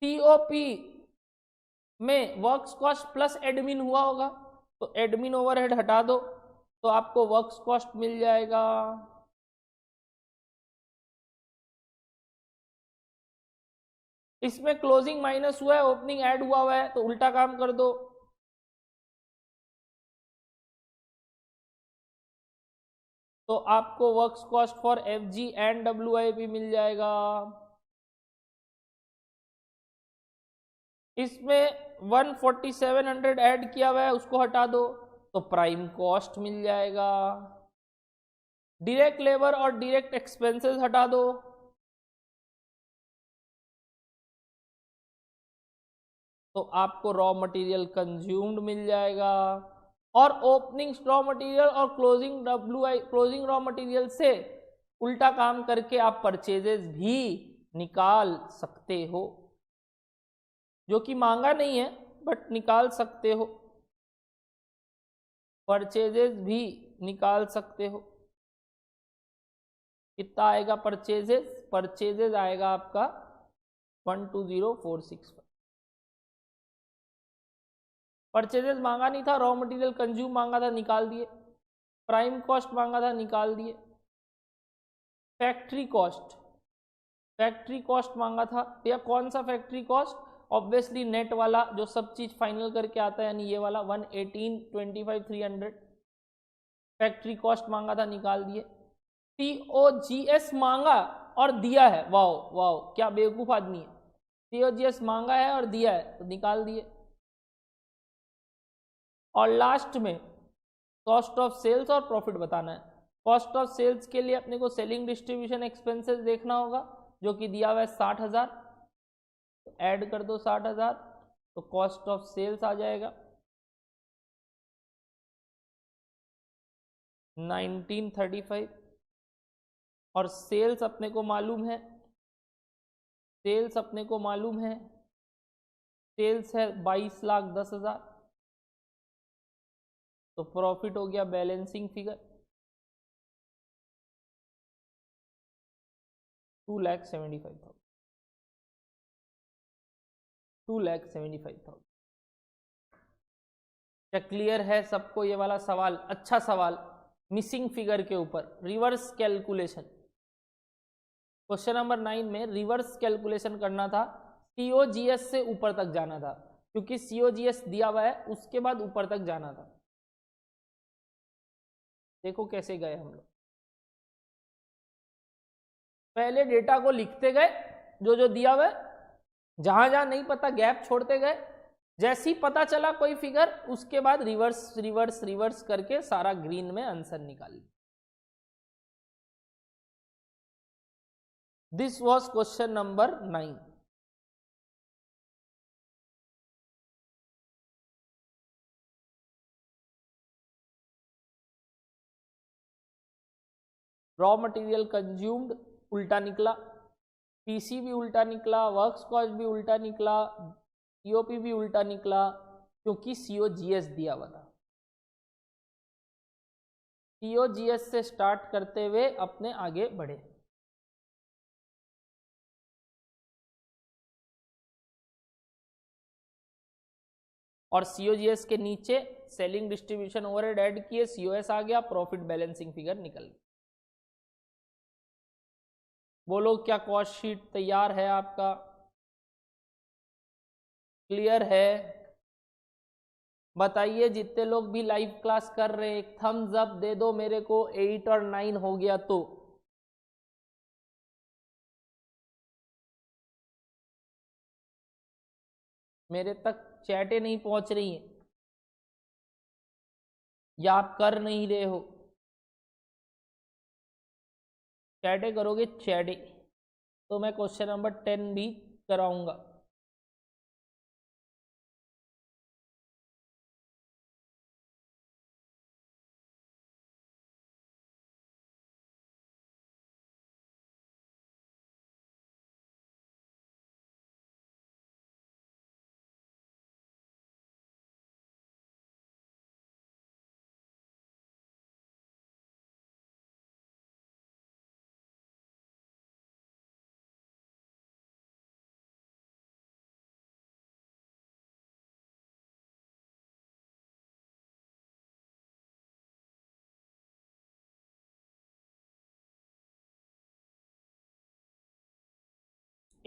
सीओपी में वर्क्स कॉस्ट प्लस एडमिन हुआ होगा, तो एडमिन ओवरहेड हटा दो तो आपको वर्क्स कॉस्ट मिल जाएगा। इसमें क्लोजिंग माइनस हुआ है, ओपनिंग ऐड हुआ है, तो उल्टा काम कर दो। तो आपको works cost for FG and WIP मिल जाएगा। इसमें 14700 ऐड किया हुआ है, उसको हटा दो तो प्राइम कॉस्ट मिल जाएगा। डायरेक्ट लेबर और डायरेक्ट एक्सपेंसेस हटा दो तो आपको रॉ मटेरियल कंज्यूम्ड मिल जाएगा। और ओपनिंग रॉ मटेरियल और क्लोजिंग रॉ मटेरियल से उल्टा काम करके आप परचेजेस भी निकाल सकते हो, जो कि मांगा नहीं है बट निकाल सकते हो, परचेजेस भी निकाल सकते हो। कितना आएगा परचेजेस? परचेजेस आएगा आपका 120,465। परचेजेस मांगा नहीं था, रॉ मटेरियल कंज्यूम मांगा था, निकाल दिए। प्राइम कॉस्ट मांगा था, निकाल दिए। फैक्ट्री कॉस्ट, फैक्ट्री कॉस्ट मांगा था या कौन सा फैक्ट्री कॉस्ट? ऑब्वियसली नेट वाला जो सब चीज फाइनल करके आता है, यानी ये वाला 118,25,300 फैक्ट्री कॉस्ट मांगा था, निकाल दिए। सीओजीएस मांगा और दिया है, वाओ वाओ क्या बेवकूफ आदमी है। सीओजीएस मांगा है और दिया है तो निकाल दिए। और लास्ट में कॉस्ट ऑफ सेल्स और प्रॉफिट बताना है। कॉस्ट ऑफ सेल्स के लिए अपने को सेलिंग डिस्ट्रीब्यूशन एक्सपेंसेस देखना होगा, जो कि दिया हुआ है 60,000, तो ऐड कर दो 60,000 तो कॉस्ट ऑफ सेल्स आ जाएगा 1935। और सेल्स अपने को मालूम है, सेल्स अपने को मालूम है, सेल्स है 22,10,000, तो प्रॉफिट हो गया बैलेंसिंग फिगर 2,75,000, 2,75,000। क्या क्लियर है सबको ये वाला सवाल? अच्छा सवाल, मिसिंग फिगर के ऊपर रिवर्स कैलकुलेशन। क्वेश्चन नंबर 9 में रिवर्स कैलकुलेशन करना था, सीओजीएस से ऊपर तक जाना था, क्योंकि सीओजीएस दिया हुआ है उसके बाद ऊपर तक जाना था। देखो कैसे गए हम लोग, पहले डेटा को लिखते गए जो जो दिया हुआ है, जहां जहां नहीं पता गैप छोड़ते गए, जैसे ही पता चला कोई फिगर उसके बाद रिवर्स रिवर्स रिवर्स करके सारा ग्रीन में आंसर निकाल लिया। This was question number 9। Raw material consumed उल्टा निकला, पीसी भी उल्टा निकला, वर्क्स कॉस्ट भी उल्टा निकला, सीओपी भी उल्टा निकला, क्योंकि सीओजीएस दिया हुआ था। सीओजीएस से स्टार्ट करते हुए अपने आगे बढ़े। और सीओजीएस के नीचे सेलिंग डिस्ट्रीब्यूशन ओवरहेड ऐड किए, सीओएस आ गया, प्रॉफिट बैलेंसिंग फिगर निकल गई। बोलो क्या कॉस्ट शीट तैयार है आपका? क्लियर है? बताइए जितने लोग भी लाइव क्लास कर रहे हैं, एक थम्स अप दे दो मेरे को, 8 और 9 हो गया तो। मेरे तक चैटें नहीं पहुंच रही हैं या आप कर नहीं रहे हो? चैटें करोगे चैटें तो मैं क्वेश्चन नंबर 10 भी कराऊंगा।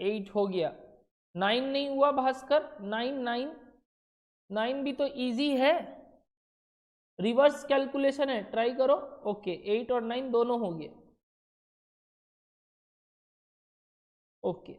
8 हो गया, 9 नहीं हुआ भास्कर, 9 भी तो इजी है, रिवर्स कैलकुलेशन है, ट्राई करो। ओके 8 और 9 दोनों हो गए। ओके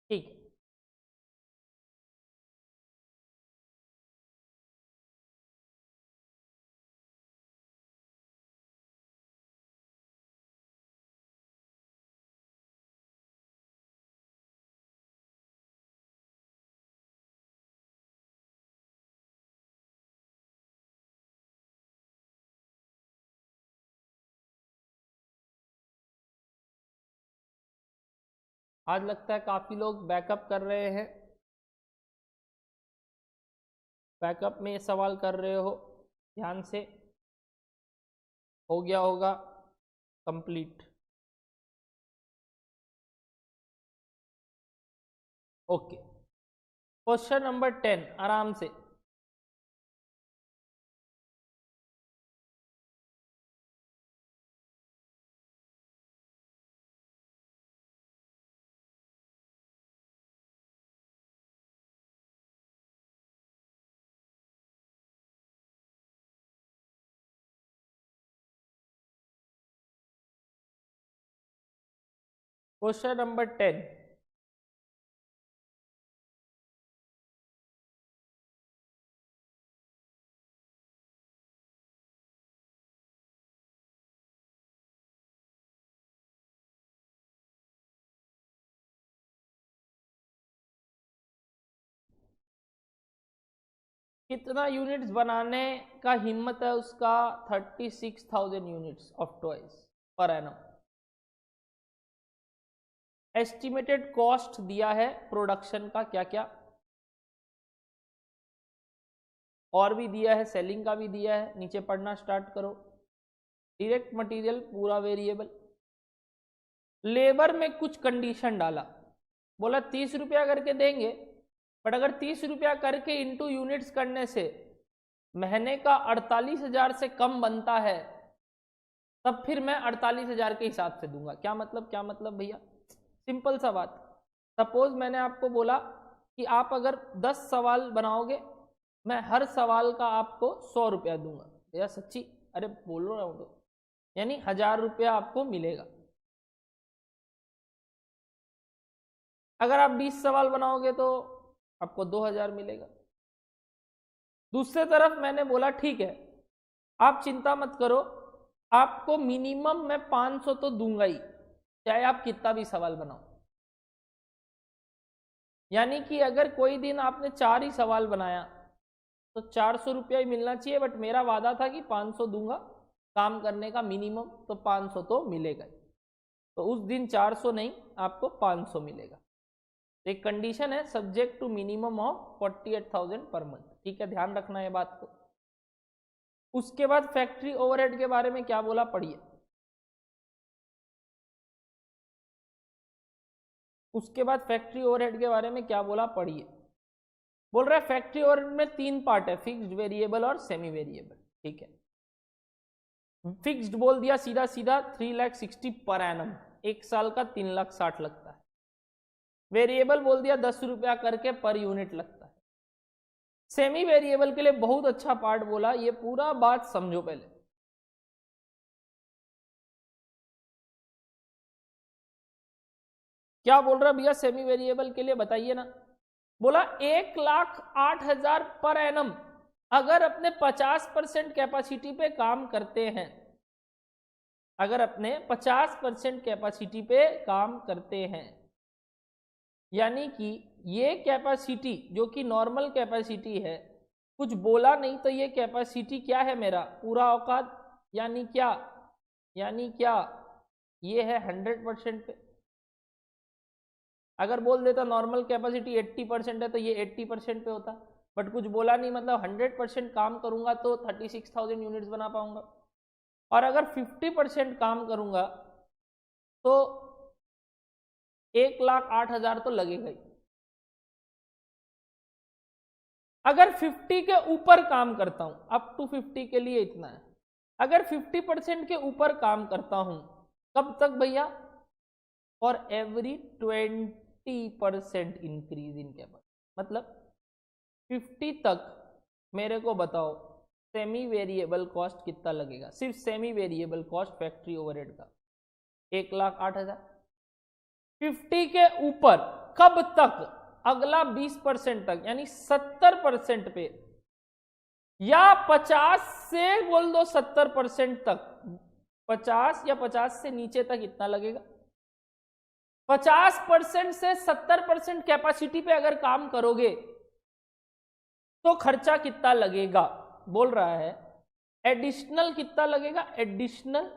ठीक है। आज लगता है काफी लोग बैकअप कर रहे हैं, बैकअप में सवाल कर रहे हो, ध्यान से हो गया होगा कंप्लीट। ओके क्वेश्चन नंबर 10 आराम से। क्वेश्चन नंबर 10, कितना यूनिट्स बनाने का हिम्मत है उसका? 36,000 units of toys per annum. Estimated cost दिया है प्रोडक्शन का क्या क्या, और भी दिया है, सेलिंग का भी दिया है, नीचे पढ़ना स्टार्ट करो। डायरेक्ट मटेरियल पूरा वेरिएबल, लेबर में कुछ कंडीशन डाला, बोला 30 रुपया करके देंगे, बट अगर 30 रुपया करके इंटू यूनिट्स करने से महीने का 48,000 से कम बनता है, तब फिर मैं 48,000 के हिसाब से दूंगा। क्या मतलब, क्या मतलब भैया? सिंपल सा बात। सपोज मैंने आपको बोला कि आप अगर 10 सवाल बनाओगे, मैं हर सवाल का आपको 100 रुपया दूंगा। भैया सच्ची, अरे बोल रहा हूँ तो, यानी 1000 रुपया आपको मिलेगा। अगर आप 20 सवाल बनाओगे तो आपको 2000 मिलेगा। दूसरी तरफ मैंने बोला ठीक है, आप चिंता मत करो, आपको मिनिमम मैं 500 तो दूंगा ही, चाहे आप कितना भी सवाल बनाओ। यानी कि अगर कोई दिन आपने 4 ही सवाल बनाया तो 400 रुपया ही मिलना चाहिए, बट मेरा वादा था कि 500 दूंगा काम करने का मिनिमम, तो 500 तो मिलेगा। तो उस दिन 400 नहीं, आपको 500 मिलेगा। एक कंडीशन है, subject to minimum of 48,000 per month. ठीक है, ध्यान रखना है बात को। उसके बाद फैक्ट्री ओवरहेड के बारे में क्या बोला, पढ़िए। उसके बाद फैक्ट्री ओवरहेड के बारे में क्या बोला, पढ़िए। बोल रहा है फैक्ट्री ओवरहेड में 3 पार्ट है, फिक्स्ड, वेरिएबल और सेमी वेरिएबल। ठीक है, फिक्स्ड बोल दिया सीधा सीधा 3,60,000 पर एनम, एक साल का 3,60,000 लगता है। वेरिएबल बोल दिया 10 रुपया करके पर यूनिट लगता है। सेमी वेरिएबल के लिए बहुत अच्छा पार्ट बोला, ये पूरा बात समझो पहले। क्या बोल रहा भैया सेमी वेरिएबल के लिए, बताइए ना। बोला 1,08,000 पर एनम अगर अपने 50% कैपेसिटी पे काम करते हैं, अगर अपने 50% कैपेसिटी पे काम करते हैं, यानी कि ये कैपेसिटी जो कि नॉर्मल कैपेसिटी है, कुछ बोला नहीं तो ये कैपेसिटी क्या है मेरा पूरा औकात, यानी क्या ये है 100% पे। अगर बोल देता नॉर्मल कैपेसिटी 80% है तो ये 80% पे होता, बट कुछ बोला नहीं, मतलब 100% काम करूंगा तो 36,000 यूनिट्स बना पाऊंगा, और अगर 50% काम करूंगा तो 1,08,000 तो लगेगा ही। अगर 50 के ऊपर काम करता हूं, अप टू 50 के लिए इतना है, अगर 50% के ऊपर काम करता हूं, कब तक भैया? For every 20% increase in capacity, मतलब 50 तक मेरे को बताओ सेमी वेरिएबल कॉस्ट कितना लगेगा, सिर्फ semi variable cost factory overhead का 1,08,000। 50 के ऊपर कब तक? अगला 20% तक, यानी 70% पे, या 50 से बोल दो 70% तक, 50 या 50 से नीचे तक इतना लगेगा। 50% से 70% कैपेसिटी पे अगर काम करोगे तो खर्चा कितना लगेगा? बोल रहा है एडिशनल कितना लगेगा? Additional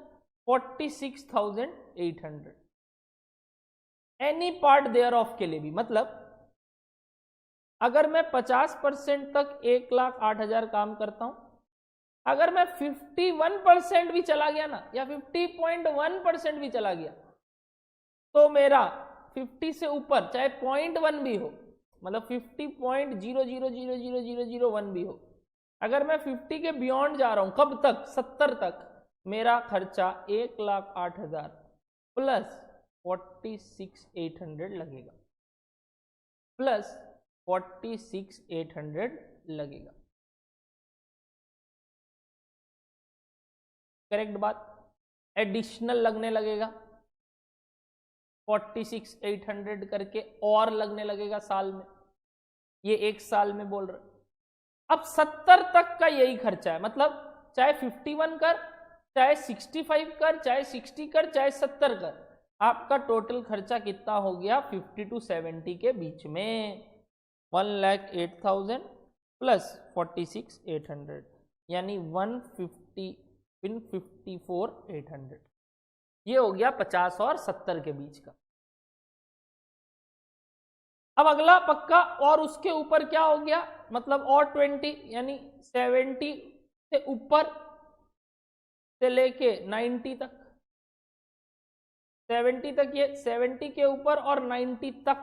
46,800 any part thereof के लिए भी। मतलब अगर मैं 50% तक 1,08,000 काम करता हूं, अगर मैं 51% भी चला गया ना, या 50.1% भी चला गया, तो मेरा 50 से ऊपर चाहे 0.1 भी हो, मतलब 50.000001 भी हो, अगर मैं 50 के बियॉन्ड जा रहा हूं, कब तक? 70 तक, मेरा खर्चा 1,08,000 प्लस 46,800 लगेगा, प्लस 46,800 लगेगा। करेक्ट बात? एडिशनल लगने लगेगा 46,800 करके, और लगने लगेगा साल में, ये एक साल में बोल रहे। अब 70 तक का यही खर्चा है, मतलब चाहे 51 कर, चाहे 65 कर, चाहे 60 कर, चाहे 70 कर, आपका टोटल खर्चा कितना हो गया? 50 to 70 के बीच में 1,08,000 प्लस 46,800, यानी 154,800। ये हो गया 50 और 70 के बीच का। अब अगला पक्का, और उसके ऊपर क्या हो गया? मतलब और 20, यानी 70 से ऊपर से लेके 90 तक, 70 तक, ये 70 के ऊपर और 90 तक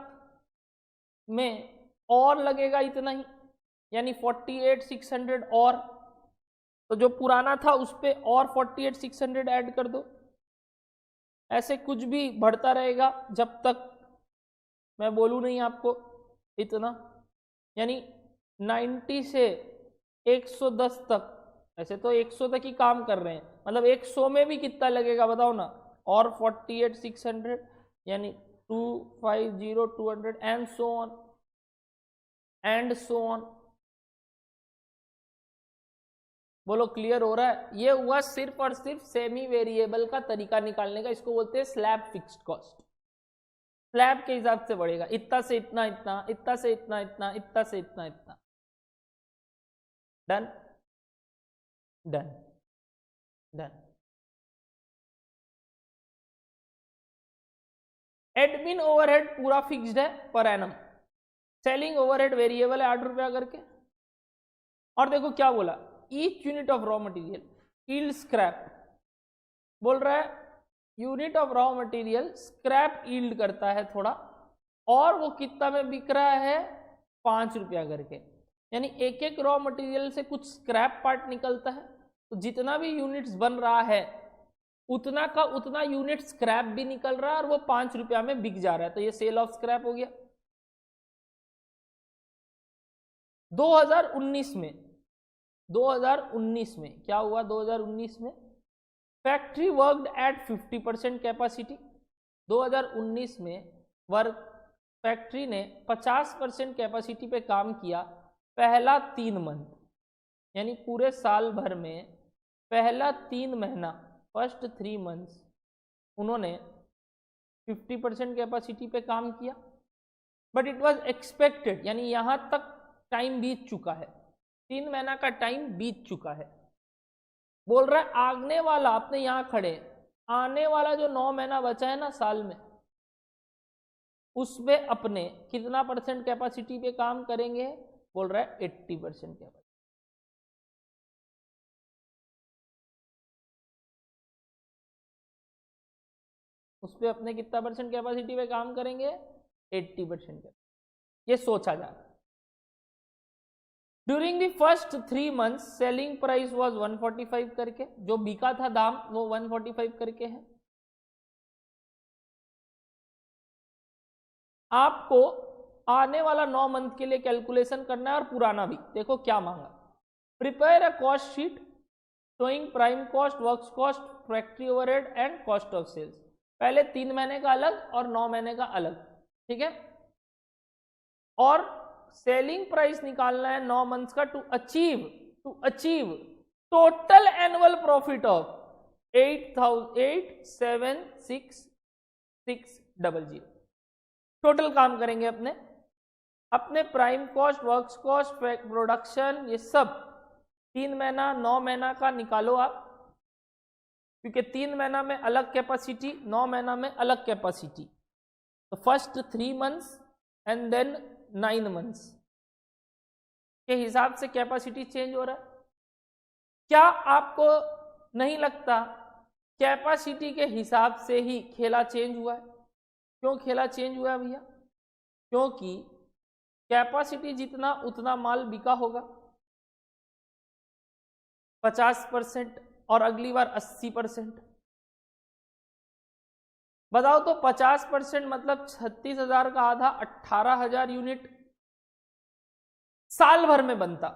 में और लगेगा इतना ही, यानी 48,600 और, तो जो पुराना था उस पे और 48,600 ऐड कर दो। ऐसे कुछ भी बढ़ता रहेगा जब तक मैं बोलूं नहीं आपको इतना, यानी 90 से 110 तक, ऐसे तो 100 तक ही काम कर रहे हैं, मतलब 100 में भी कितना लगेगा बताओ ना, और 48,600, यानी 250,200 and so on and so on. बोलो क्लियर हो रहा है? ये हुआ सिर्फ और सिर्फ सेमी वेरिएबल का तरीका निकालने का, इसको बोलते हैं स्लैब फिक्स्ड कॉस्ट। स्लैब के हिसाब से बढ़ेगा, इतना से इतना इतना, इतना से इतना इतना, इतना से इतना इतना। Done done done. Admin overhead पूरा फिक्स्ड है per annum, selling overhead variable है 8 रुपया करके। और देखो क्या बोला, each unit of raw material yield scrap, बोल रहा है unit of raw material scrap yield करता है थोड़ा, और वो कितना में बिक रहा है? 5 रुपया करके, यानी एक एक रॉ मटेरियल से कुछ स्क्रैप पार्ट निकलता है, तो जितना भी यूनिट्स बन रहा है उतना का उतना यूनिट स्क्रैप भी निकल रहा है, और वो 5 रुपया में बिक जा रहा है, तो ये सेल ऑफ स्क्रैप हो गया। 2019 में क्या हुआ? 2019 में फैक्ट्री वर्कड एट 50% कैपेसिटी। 2019 में वर्क फैक्ट्री ने 50% कैपेसिटी पे काम किया पहला 3 मंथ, यानी पूरे साल भर में पहला 3 महीना, फर्स्ट 3 मंथ्स उन्होंने 50% कैपेसिटी पे काम किया। बट इट वॉज एक्सपेक्टेड, यानी यहां तक टाइम बीत चुका है, 3 महीना का टाइम बीत चुका है। बोल रहा है आने वाला, अपने यहां खड़े, आने वाला जो 9 महीना बचा है ना साल में, उसमें अपने कितना % कैपेसिटी पे काम करेंगे? बोल रहा है 80% कैपेसिटी। उस पर अपने कितना % कैपेसिटी पे काम करेंगे? 80%। ये सोचा जा रहा है। During the first 3 months selling price was 145 करके, जो बिका था दाम वो 145 करके है। आपको आने वाला 9 मंथ के लिए कैलकुलेशन करना है और पुराना भी। देखो क्या मांगा, prepare a cost sheet showing prime cost, works cost, factory overhead and cost of sales. पहले 3 महीने का अलग और 9 महीने का अलग, ठीक है। और सेलिंग प्राइस निकालना है 9 मंथ्स का to achieve total annual profit of 8,76600। Total काम करेंगे अपने prime cost, works cost, production, ये सब 3 महीना 9 महीना का निकालो आप, क्योंकि 3 महीना में अलग कैपेसिटी, 9 महीना में अलग कैपेसिटी। तो first 3 months and then 9 months के हिसाब से कैपेसिटी चेंज हो रहा है। क्या आपको नहीं लगता कैपेसिटी के हिसाब से ही खेला चेंज हुआ है? क्यों खेला चेंज हुआ है भैया? क्योंकि कैपेसिटी जितना उतना माल बिका होगा 50% और अगली बार 80%। बताओ तो 50% मतलब 36,000 का आधा 18,000 यूनिट साल भर में बनता,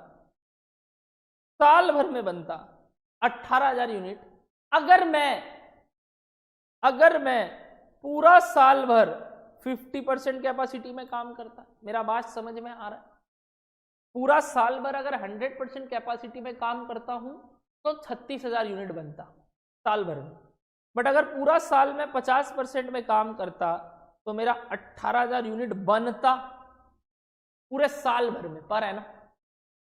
18,000 यूनिट। अगर मैं पूरा साल भर 50% कैपेसिटी में काम करता, मेरा बात समझ में आ रहा है? पूरा साल भर अगर 100% कैपेसिटी में काम करता हूं तो 36,000 यूनिट बनता साल भर में। बट अगर पूरा साल में 50% में काम करता तो मेरा 18,000 यूनिट बनता पूरे साल भर में, पर है ना।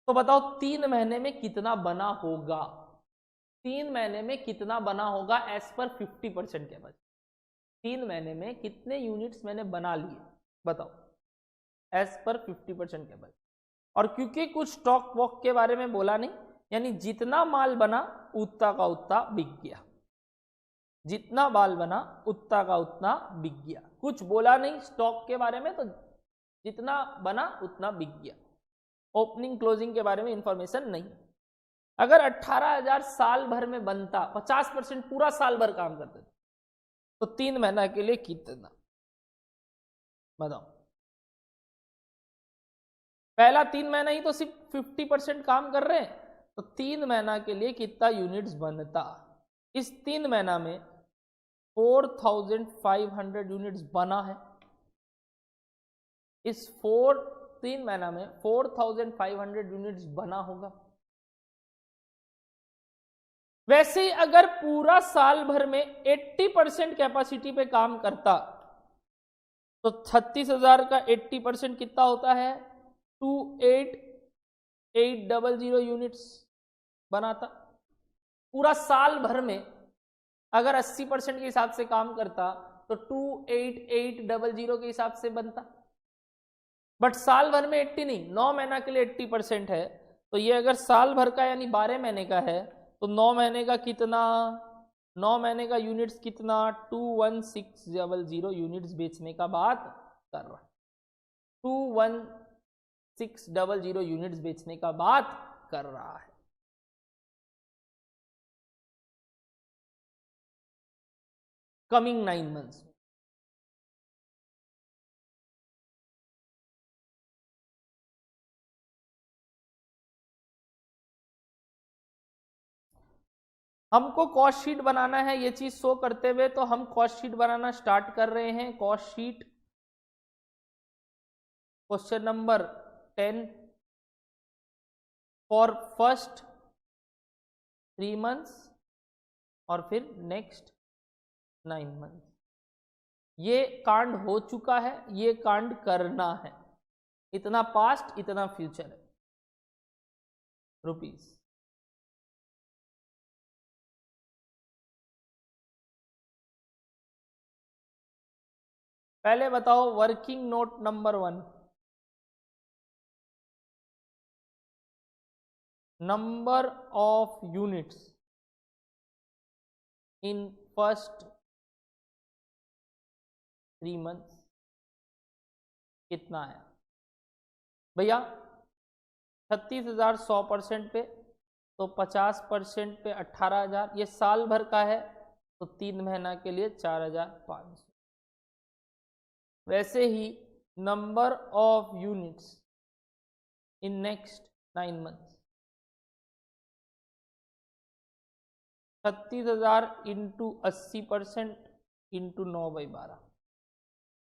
तो बताओ 3 महीने में कितना बना होगा? 3 महीने में कितना बना होगा एज पर 50% कैपेसिटी? 3 महीने में कितने यूनिट्स मैंने बना लिए बताओ एज पर 50% कैपेसिटी? और क्योंकि कुछ स्टॉक वॉक के बारे में बोला नहीं, यानी जितना माल बना उतना का उतना बिक गया, जितना माल बना उतना का उतना बिक गया। कुछ बोला नहीं स्टॉक के बारे में, तो जितना बना उतना बिक गया। ओपनिंग क्लोजिंग के बारे में इंफॉर्मेशन नहीं। अगर 18,000 साल भर में बनता, 50% पूरा साल भर काम करते थे, तो 3 महीना के लिए कितना बताओ? पहला 3 महीना ही तो सिर्फ 50% काम कर रहे हैं, तो 3 महीना के लिए कितना यूनिट्स बनता? इस 3 महीना में 4,500 यूनिट्स बना है। इस 3 महीना में 4,500 यूनिट्स बना होगा। वैसे ही अगर पूरा साल भर में 80% कैपेसिटी पे काम करता तो 36,000 का 80% कितना होता है? 28,800 यूनिट्स बनाता। पूरा साल भर में अगर 80% के हिसाब से काम करता तो 28,800 के हिसाब से बनता। बट साल भर में 80 नहीं, 9 महीना के लिए 80% है। तो ये अगर साल भर का यानी 12 महीने का है तो 9 महीने का कितना? 9 महीने का यूनिट्स कितना? 21,600 यूनिट्स बेचने का बात कर रहा है। 21,600 यूनिट्स बेचने का बात कर रहा है। Coming 9 months. हमको कॉस्ट शीट बनाना है, ये चीज शो करते हुए तो हम कॉस्ट शीट बनाना स्टार्ट कर रहे हैं। Cost sheet question number 10 for first 3 months और फिर नेक्स्ट 9 मंथ्स। ये कांड हो चुका है, ये कांड करना है। इतना पास्ट, इतना फ्यूचर है। रुपीस। पहले बताओ working note number 1, number of units in first 3 months कितना आया भैया? 36,000 100% पे, तो 50% पे 18,000, ये साल भर का है तो 3 महीना के लिए 4,500। वैसे ही number of units in next 9 months, 36,000 into 80% into 9/12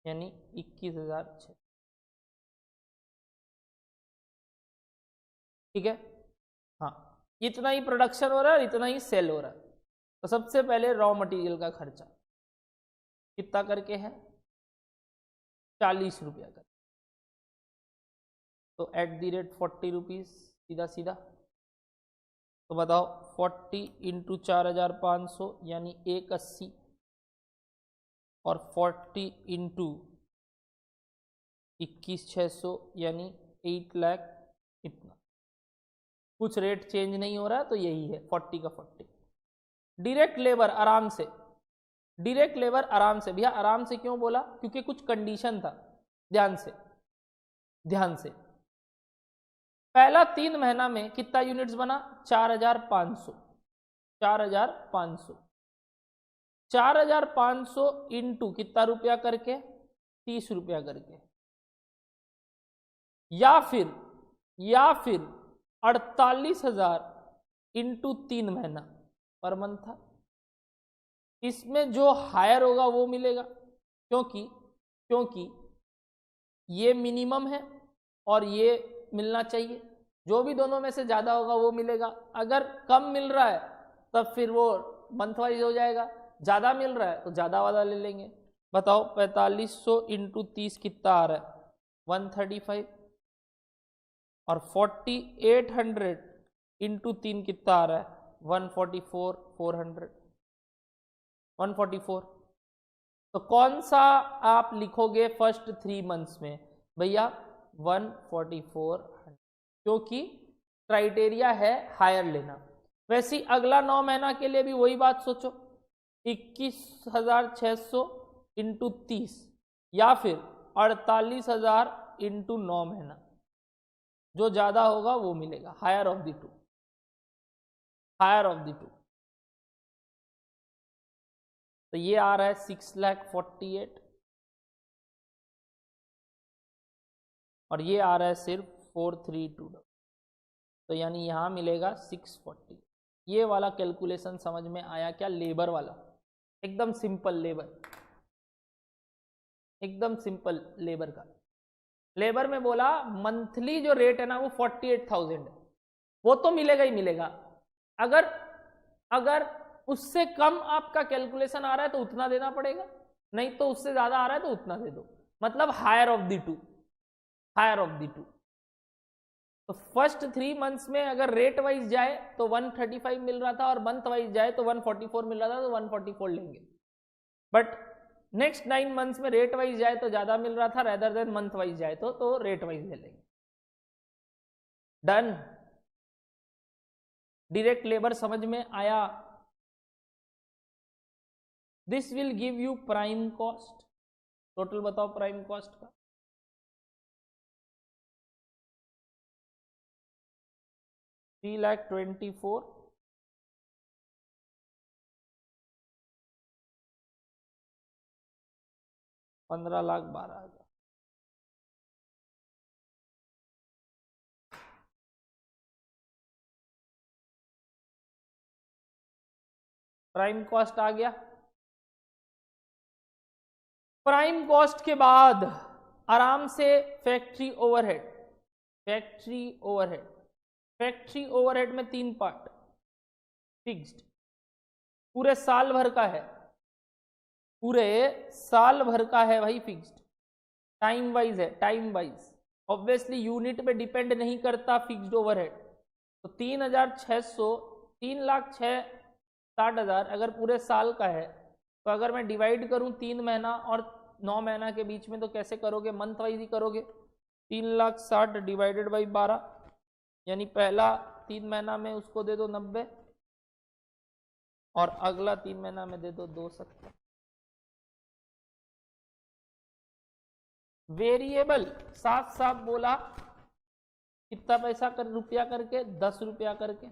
यानी 21,006। ठीक है, हाँ, इतना ही प्रोडक्शन हो रहा है, इतना ही सेल हो रहा है। तो सबसे पहले रॉ मटेरियल का खर्चा कितना करके है? 40 रुपया कर, तो @ 40 रुपीज सीधा सीधा। तो बताओ 40 इंटू 4,500 यानी 180, और 40 इंटू 21,600 यानी 8 लाख इतना। कुछ रेट चेंज नहीं हो रहा है तो यही है 40 का 40। डायरेक्ट लेबर आराम से, डायरेक्ट लेबर आराम से। भैया आराम से क्यों बोला? क्योंकि कुछ कंडीशन था। ध्यान से, ध्यान से। पहला 3 महीना में कितना यूनिट्स बना? 4,500। 4,500 4,500 इंटू कितना रुपया करके? 30 रुपया करके, या फिर 48,000 इंटू 3 महीना पर मंथ था। इसमें जो हायर होगा वो मिलेगा, क्योंकि ये मिनिमम है और ये मिलना चाहिए। जो भी दोनों में से ज़्यादा होगा वो मिलेगा। अगर कम मिल रहा है तब फिर वो मंथ वाइज हो जाएगा, ज़्यादा मिल रहा है तो ज़्यादा वाला ले लेंगे। बताओ 4500 इंटू 30 कितना आ रहा है? 135। और 4800 इंटू 3 कितना आ रहा है? 144 400 144। तो कौन सा आप लिखोगे फर्स्ट 3 मंथ्स में? भैया 144, क्योंकि क्राइटेरिया है हायर लेना। वैसे ही अगला 9 महीना के लिए भी वही बात सोचो, 21,600 इंटू 30 या फिर 48,000 इंटू 9 महीना। जो ज्यादा होगा वो मिलेगा, higher of the two, higher of the two. तो ये आ रहा है 6,48,000 और ये आ रहा है सिर्फ 4,320। तो यानी यहां मिलेगा 640। ये वाला कैलकुलेशन समझ में आया क्या? लेबर वाला एकदम सिंपल लेबर, एकदम सिंपल लेबर का। लेबर में बोला मंथली जो रेट है ना वो 48,000 है, वो तो मिलेगा ही मिलेगा। अगर उससे कम आपका कैलकुलेशन आ रहा है तो उतना देना पड़ेगा, नहीं तो उससे ज्यादा आ रहा है तो उतना दे दो। मतलब higher of the two, higher of the two. तो फर्स्ट 3 मंथ्स में अगर रेट वाइज जाए तो 135 मिल रहा था और मंथ वाइज जाए तो 144 मिल रहा था, तो 144 लेंगे। बट नेक्स्ट 9 मंथ्स में रेट वाइज जाए तो ज्यादा मिल रहा था रेदर देन मंथ वाइज जाए तो रेट वाइज ले लेंगे। डन। डायरेक्ट लेबर समझ में आया? This will give you prime cost. Total बताओ प्राइम कॉस्ट का। $3,24,000 15,12,000। प्राइम कॉस्ट आ गया। प्राइम कॉस्ट के बाद आराम से factory overhead. Factory overhead, factory overhead में 3 पार्ट फिक्स्ड, पूरे साल भर का है। पूरे साल भर का है भाई, फिक्स्ड टाइम वाइज है, टाइम वाइज। ऑब्वियसली यूनिट पे डिपेंड नहीं करता फिक्स्ड ओवरहेड। तो 3,600, 3,60,000 अगर पूरे साल का है, तो अगर मैं डिवाइड करूं 3 महीना और 9 महीना के बीच में, तो कैसे करोगे? मंथ वाइज ही करोगे। 3,60,000 डिवाइडेड बाई 12, यानी पहला 3 महीना में उसको दे दो 90 और अगला 3 महीना में दे दो 270। वेरिएबल साफ साफ बोला, कितना पैसा कर रुपया करके? 10 रुपया करके।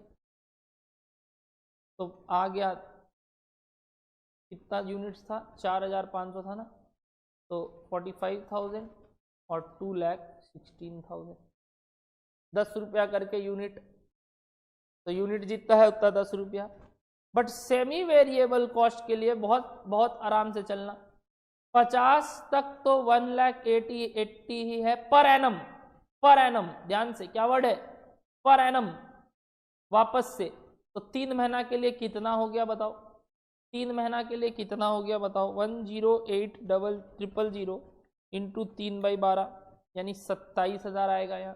तो आ गया, कितना यूनिट्स था? 4,500 था ना, तो 45,000 और 2,16,000, 10 रुपया करके यूनिट। तो यूनिट जितना है उतना 10 रुपया। बट सेमी वेरिएबल कॉस्ट के लिए बहुत बहुत आराम से चलना। 50 तक तो 1,80,80 ही है पर एनम। पर एनम, ध्यान से, क्या वर्ड है? Per annum. वापस से, तो 3 महीना के लिए कितना हो गया बताओ? 3 महीना के लिए कितना हो गया बताओ? 108,000 इंटू 3/12, यानी 27,000 आएगा यहाँ।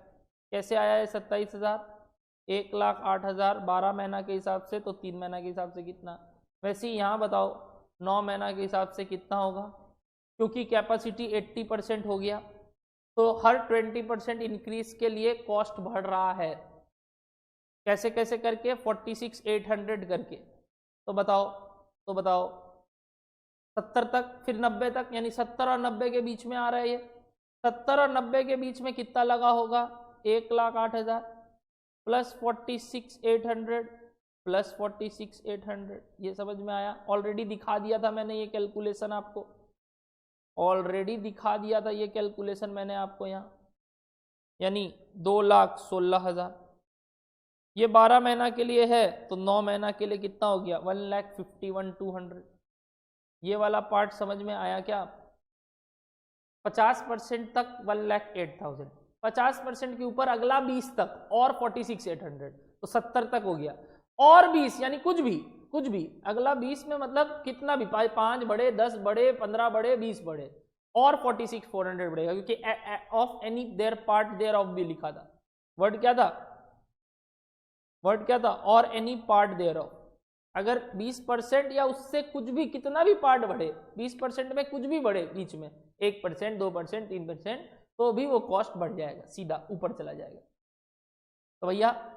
कैसे आया है 27,000? 1,08,000 12 महीना के हिसाब से, तो 3 महीना के हिसाब से कितना? वैसे ही यहाँ बताओ 9 महीना के हिसाब से कितना होगा? क्योंकि कैपेसिटी 80% हो गया, तो हर 20% इंक्रीज के लिए कॉस्ट बढ़ रहा है। कैसे कैसे करके? 46,800 करके। तो बताओ 70 तक, फिर 90 तक, यानी 70 और 90 के बीच में आ रहा है ये। 70 और 90 के बीच में कितना लगा होगा? 1,08,000 प्लस 46,800 प्लस 46,800। ये समझ में आया? ऑलरेडी दिखा दिया था मैंने ये कैलकुलेशन आपको, ऑलरेडी दिखा दिया था ये कैलकुलेशन मैंने आपको यहाँ, यानी 2,16,000। ये 12 महीना के लिए है, तो 9 महीना के लिए कितना हो गया? 1,51,200। ये वाला पार्ट समझ में आया क्या? 50% तक 1,08,000, 50% के ऊपर अगला 20 तक और 46,800, तो 70 तक हो गया। और 20 यानी कुछ भी अगला 20 में मतलब कितना भी, 5 बढ़े, 10 बढ़े, 15 बढ़े, 20 बढ़े, और 46,400 बढ़ेगा, क्योंकि of any there part thereof भी लिखा था। वर्ड क्या था? वर्ड क्या था? और एनी पार्ट देयर ऑफ। अगर 20% या उससे कुछ भी, कितना भी पार्ट बढ़े, 20% में कुछ भी बढ़े बीच में, 1%, 2%, 3%, तो भी वो कॉस्ट बढ़ जाएगा, सीधा ऊपर चला जाएगा। तो भैया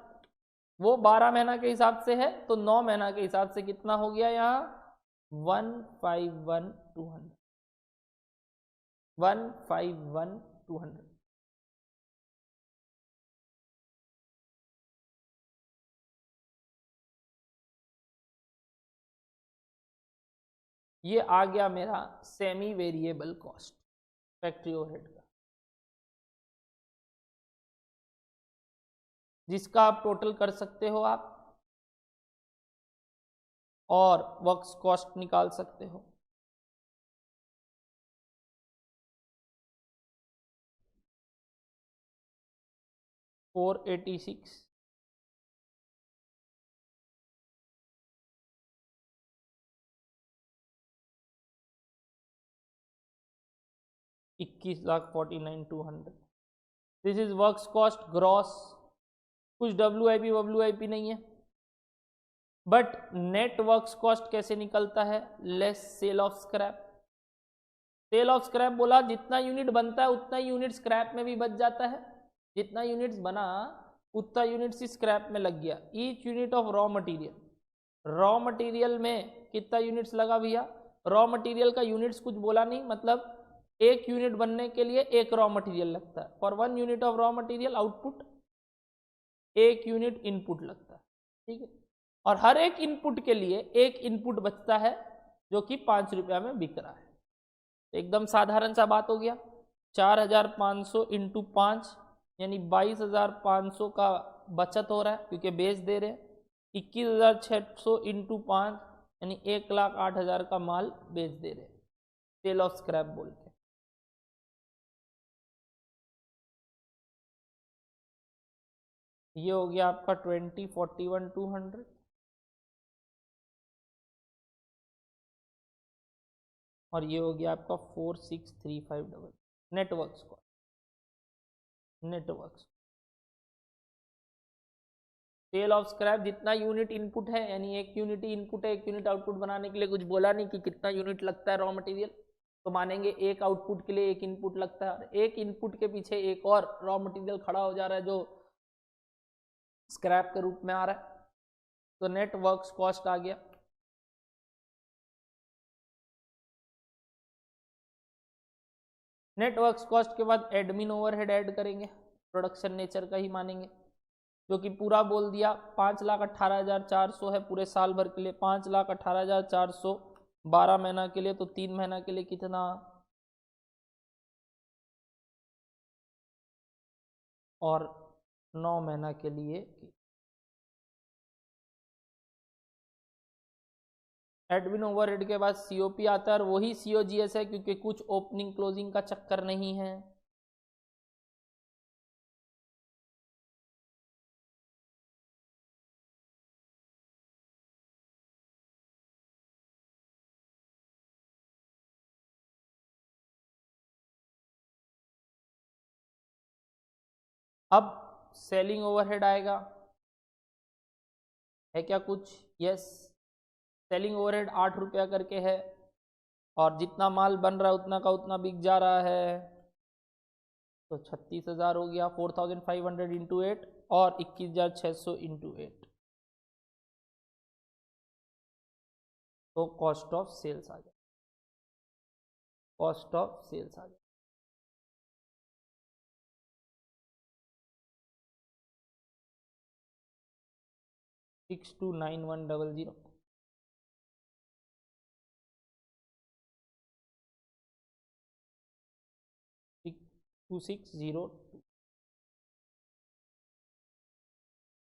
वो 12 महीना के हिसाब से है, तो 9 महीना के हिसाब से कितना हो गया यहाँ? 151,200, 151,200। ये आ गया मेरा semi variable cost factory overhead का, जिसका आप टोटल कर सकते हो आप, और वर्क्स कॉस्ट निकाल सकते हो। $486, 21,49,200। This is works cost gross. कुछ WIP नहीं है। बट नेट वर्क्स कॉस्ट कैसे निकलता है? Less sale of scrap. Sale of scrap बोला, जितना यूनिट बनता है उतना यूनिट स्क्रैप में भी बच जाता है। जितना यूनिट्स बना उतना यूनिट्स स्क्रैप में लग गया। Each unit of raw material, raw material में कितना यूनिट्स लगा भैया? रॉ मटेरियल का यूनिट्स कुछ बोला नहीं, मतलब एक यूनिट बनने के लिए एक रॉ मटेरियल लगता है। For 1 unit of raw material output 1 unit input लगता है, ठीक है। और हर एक इनपुट के लिए एक इनपुट बचता है, जो कि 5 रुपया में बिक रहा है। एकदम साधारण सा बात हो गया। 4,500 इंटू 5, यानी 22,500 का बचत हो रहा है, क्योंकि बेच दे रहे हैं। 21,600 इंटू 5, यानी 1,08,000 का माल बेच दे रहे हैं, सेल ऑफ स्क्रैप बोल के। ये हो गया आपका 20,41,200। और ये हो गया आपका 4635 network cost. Network sale of scrap जितना यूनिट इनपुट है, यानी एक यूनिट इनपुट है, एक यूनिट आउटपुट बनाने के लिए कुछ बोला नहीं कि कितना यूनिट लगता है रॉ मटेरियल, तो मानेंगे एक आउटपुट के लिए एक इनपुट लगता है, एक इनपुट के पीछे एक और रॉ मटेरियल खड़ा हो जा रहा है जो स्क्रैप के रूप में आ रहा है, तो नेट वर्क्स कॉस्ट आ गया। नेट वर्क्स कॉस्ट के बाद एडमिन ओवरहेड ऐड करेंगे, प्रोडक्शन नेचर का ही मानेंगे, जो कि पूरा बोल दिया 5,18,400 है पूरे साल भर के लिए, 5,18,400 12 महीना के लिए, तो 3 महीना के लिए कितना, और 9 महीना के लिए। एडमिन ओवरहेड के बाद सीओपी आता है और वही सीओजीएस है क्योंकि कुछ ओपनिंग क्लोजिंग का चक्कर नहीं है। अब सेलिंग ओवरहेड आएगा, है क्या कुछ, यस। सेलिंग ओवरहेड 8 रुपया करके है और जितना माल बन रहा है उतना का उतना बिक जा रहा है, तो 36,000 हो गया, 4,500 इंटू 8 और 21,600 इंटू 8, तो कॉस्ट ऑफ सेल्स आ गया, कॉस्ट ऑफ सेल्स आ गया। सिक्स 29100 2602।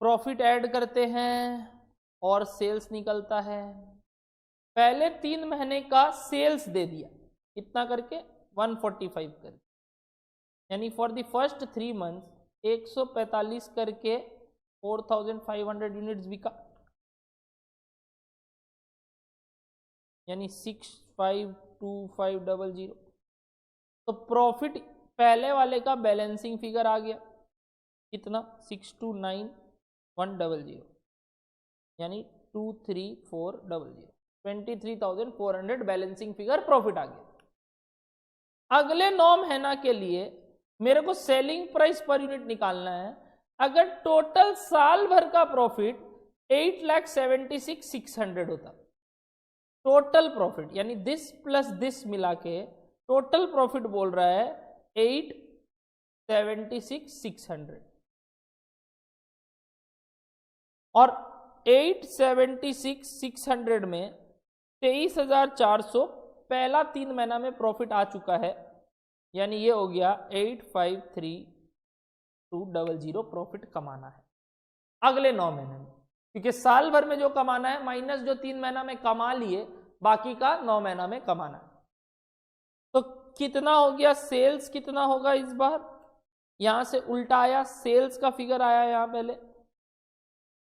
प्रॉफिट ऐड करते हैं और सेल्स निकलता है। पहले 3 महीने का सेल्स दे दिया, कितना करके 145 करके, यानी फॉर द फर्स्ट 3 मंथ 145 करके 4,500 यूनिट्स बिका, यानी 652500। तो प्रॉफिट पहले वाले का बैलेंसिंग फिगर आ गया कितना, 629100, यानी 23400, 23,400 बैलेंसिंग फिगर प्रॉफिट आ गया। अगले 9 महीना के लिए मेरे को सेलिंग प्राइस पर यूनिट निकालना है। अगर टोटल साल भर का प्रॉफिट 8,76,600 होता, टोटल प्रॉफिट यानी दिस प्लस दिस मिला के टोटल प्रॉफिट बोल रहा है 8,76,600, और 8,76,600 में 23,400 पहला 3 महीना में प्रॉफिट आ चुका है, यानी ये हो गया 8,53,200 प्रॉफिट कमाना है अगले 9 महीने में, क्योंकि साल भर में जो कमाना है माइनस जो 3 महीना में कमा लिए, बाकी का 9 महीना में कमाना है। तो कितना हो गया, सेल्स कितना होगा इस बार, यहां से उल्टा आया, सेल्स का फिगर आया यहां पहले,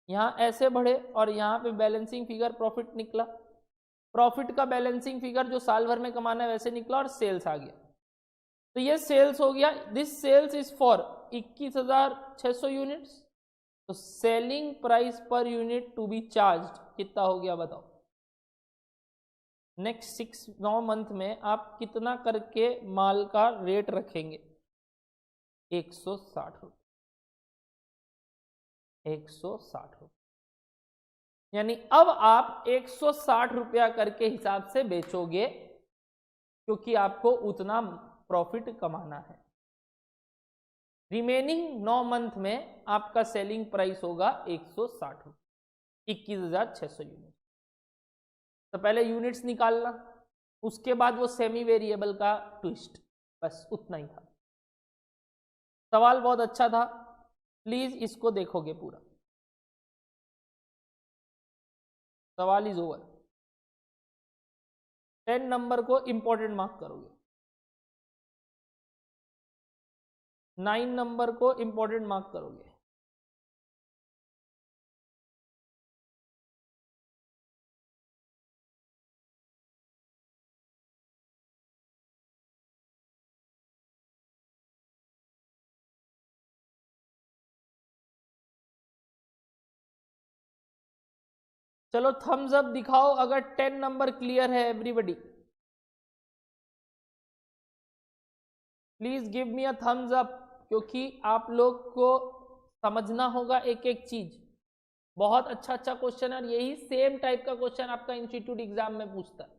यहां ऐसे बढ़े और यहां पे बैलेंसिंग फिगर प्रॉफिट निकला, प्रॉफिट का बैलेंसिंग फिगर जो साल भर में कमाना है वैसे निकला और सेल्स आ गया, तो ये सेल्स हो गया। This sales is for 21,600 units, तो selling price per unit to be charged कितना हो गया बताओ। नेक्स्ट 9 मंथ में आप कितना करके माल का रेट रखेंगे, 160 रुपये, 160 रुपये, यानी अब आप 160 रुपया करके हिसाब से बेचोगे क्योंकि आपको उतना प्रॉफिट कमाना है। रिमेनिंग 9 मंथ में आपका सेलिंग प्राइस होगा 160 रुपये, 21,600 यूनिट। तो पहले यूनिट्स निकालना, उसके बाद वो सेमी वेरिएबल का ट्विस्ट, बस उतना ही था। सवाल बहुत अच्छा था, प्लीज इसको देखोगे पूरा। सवाल इज ओवर। 10 नंबर को इंपॉर्टेंट मार्क करोगे, 9 नंबर को इंपॉर्टेंट मार्क करोगे, चलो थम्स अप दिखाओ अगर 10 नंबर क्लियर है everybody. Please give me a thumbs up, क्योंकि आप लोग को समझना होगा एक एक चीज। बहुत अच्छा अच्छा क्वेश्चन है और यही सेम टाइप का क्वेश्चन आपका इंस्टीट्यूट एग्जाम में पूछता है,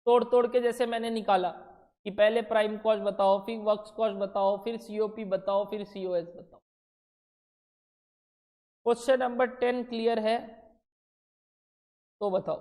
तोड़ तोड़ के, जैसे मैंने निकाला कि पहले प्राइम कॉस्ट बताओ, फिर वर्क्स कॉस्ट बताओ, फिर सीओपी बताओ, फिर सीओएस बताओ। क्वेश्चन नंबर 10 क्लियर है तो बताओ।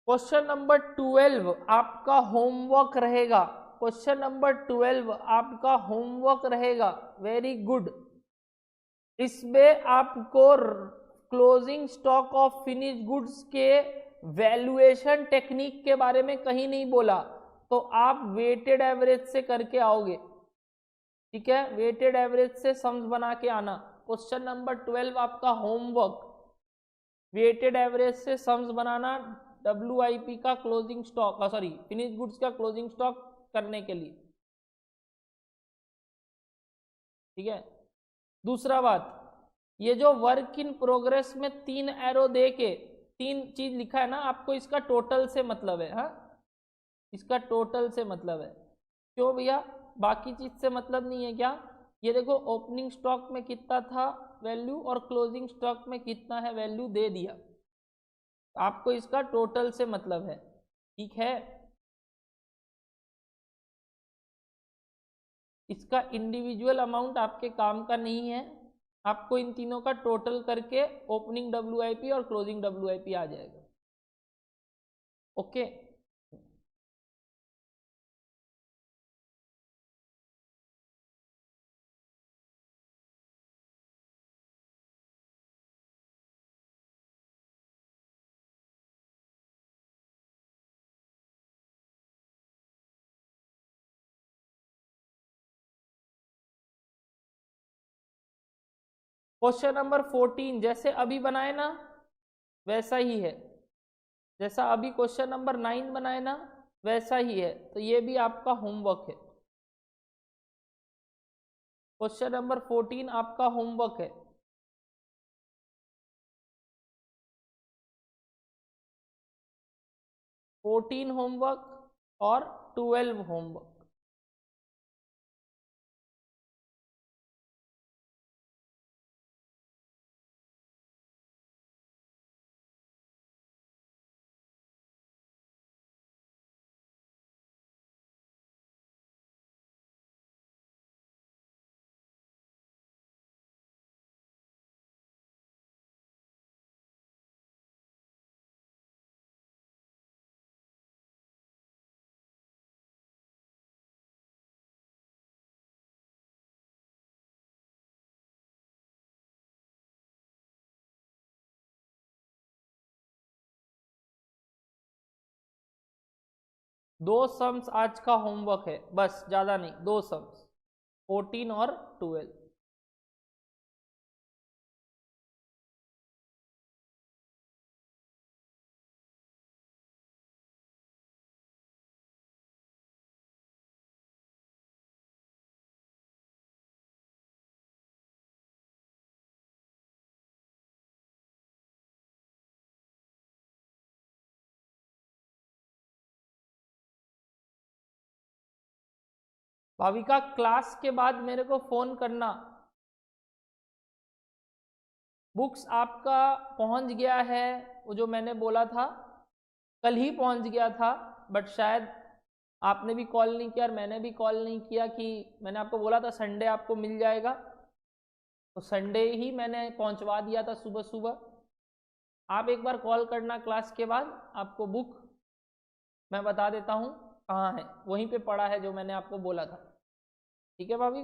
क्वेश्चन नंबर 12 आपका होमवर्क रहेगा। क्वेश्चन नंबर 12 आपका होमवर्क रहेगा। Very good. इसमें आपको closing stock of finish goods के वैल्यूएशन टेक्निक के बारे में कहीं नहीं बोला, तो आप वेटेड एवरेज से करके आओगे। ठीक है, वेटेड एवरेज से सम्स बना के आना। क्वेश्चन नंबर 12 आपका होमवर्क, वेटेड एवरेज से सम्स बनाना WIP का closing stock, sorry finish goods का क्लोजिंग स्टॉक करने के लिए। ठीक है, दूसरा बात, ये जो वर्क इन प्रोग्रेस में 3 एरो दे के 3 चीज लिखा है ना, आपको इसका टोटल से मतलब है। हाँ, इसका टोटल से मतलब है। क्यों भैया, बाकी चीज से मतलब नहीं है क्या? ये देखो ओपनिंग स्टॉक में कितना था वैल्यू और क्लोजिंग स्टॉक में कितना है वैल्यू दे दिया, आपको इसका टोटल से मतलब है। ठीक है, इसका इंडिविजुअल अमाउंट आपके काम का नहीं है, आपको इन तीनों का टोटल करके ओपनिंग WIP और क्लोजिंग WIP आ जाएगा। ओके, क्वेश्चन नंबर 14 जैसे अभी बनाए ना वैसा ही है, जैसा अभी क्वेश्चन नंबर 9 बनाए ना वैसा ही है, तो ये भी आपका होमवर्क है। क्वेश्चन नंबर 14 आपका होमवर्क है। 14 होमवर्क और 12 होमवर्क। दो सम्स आज का होमवर्क है, बस ज्यादा नहीं, दो सम्स 14 और 12। भाविका क्लास के बाद मेरे को फोन करना। बुक्स आपका पहुंच गया है, वो जो मैंने बोला था कल ही पहुंच गया था, बट शायद आपने भी कॉल नहीं किया और मैंने भी कॉल नहीं किया, कि मैंने आपको बोला था संडे आपको मिल जाएगा, तो संडे ही मैंने पहुंचवा दिया था सुबह सुबह। आप एक बार कॉल करना क्लास के बाद, आपको बुक मैं बता देता हूँ कहाँ है, वहीं पे पड़ा है जो मैंने आपको बोला था। ठीक है भाभी?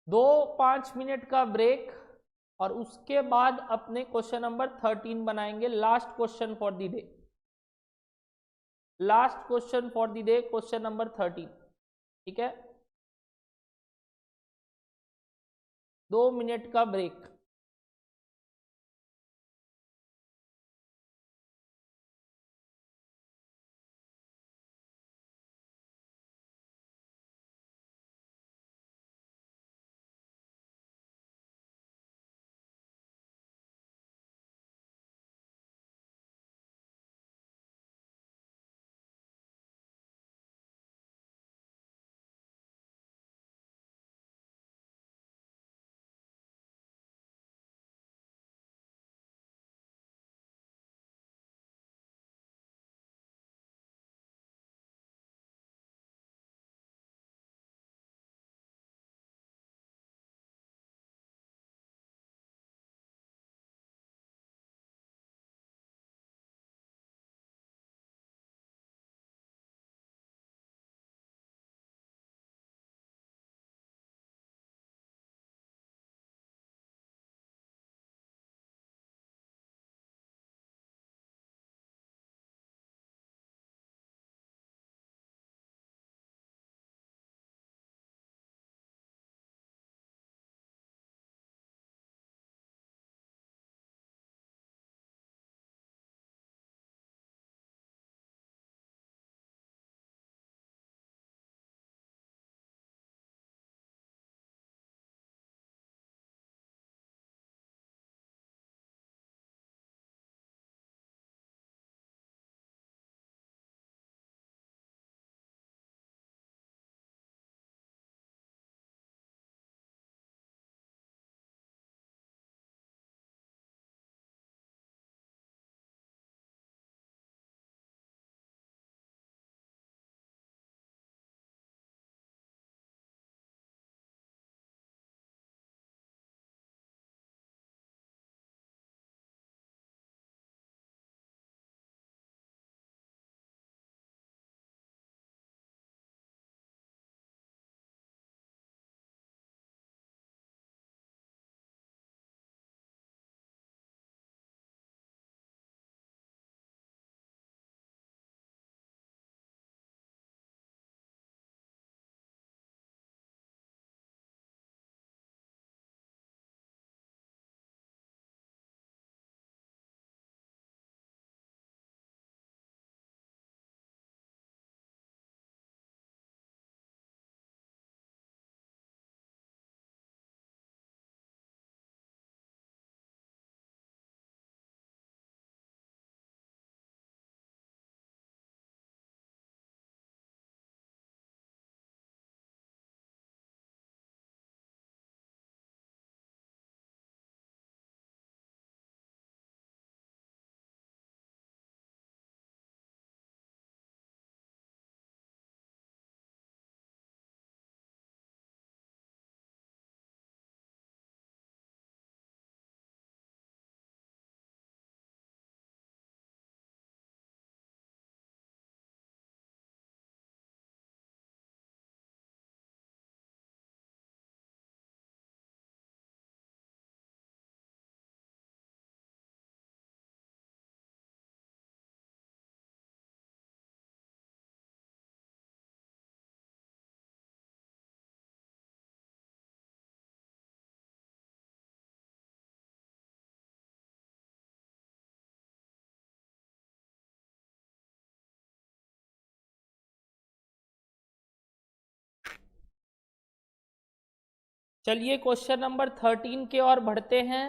2-5 मिनट का ब्रेक और उसके बाद अपने क्वेश्चन नंबर 13 बनाएंगे, last question for the day. Last question for the day, question number 13। ठीक है, 2 मिनट का ब्रेक। चलिए क्वेश्चन नंबर 13 के और बढ़ते हैं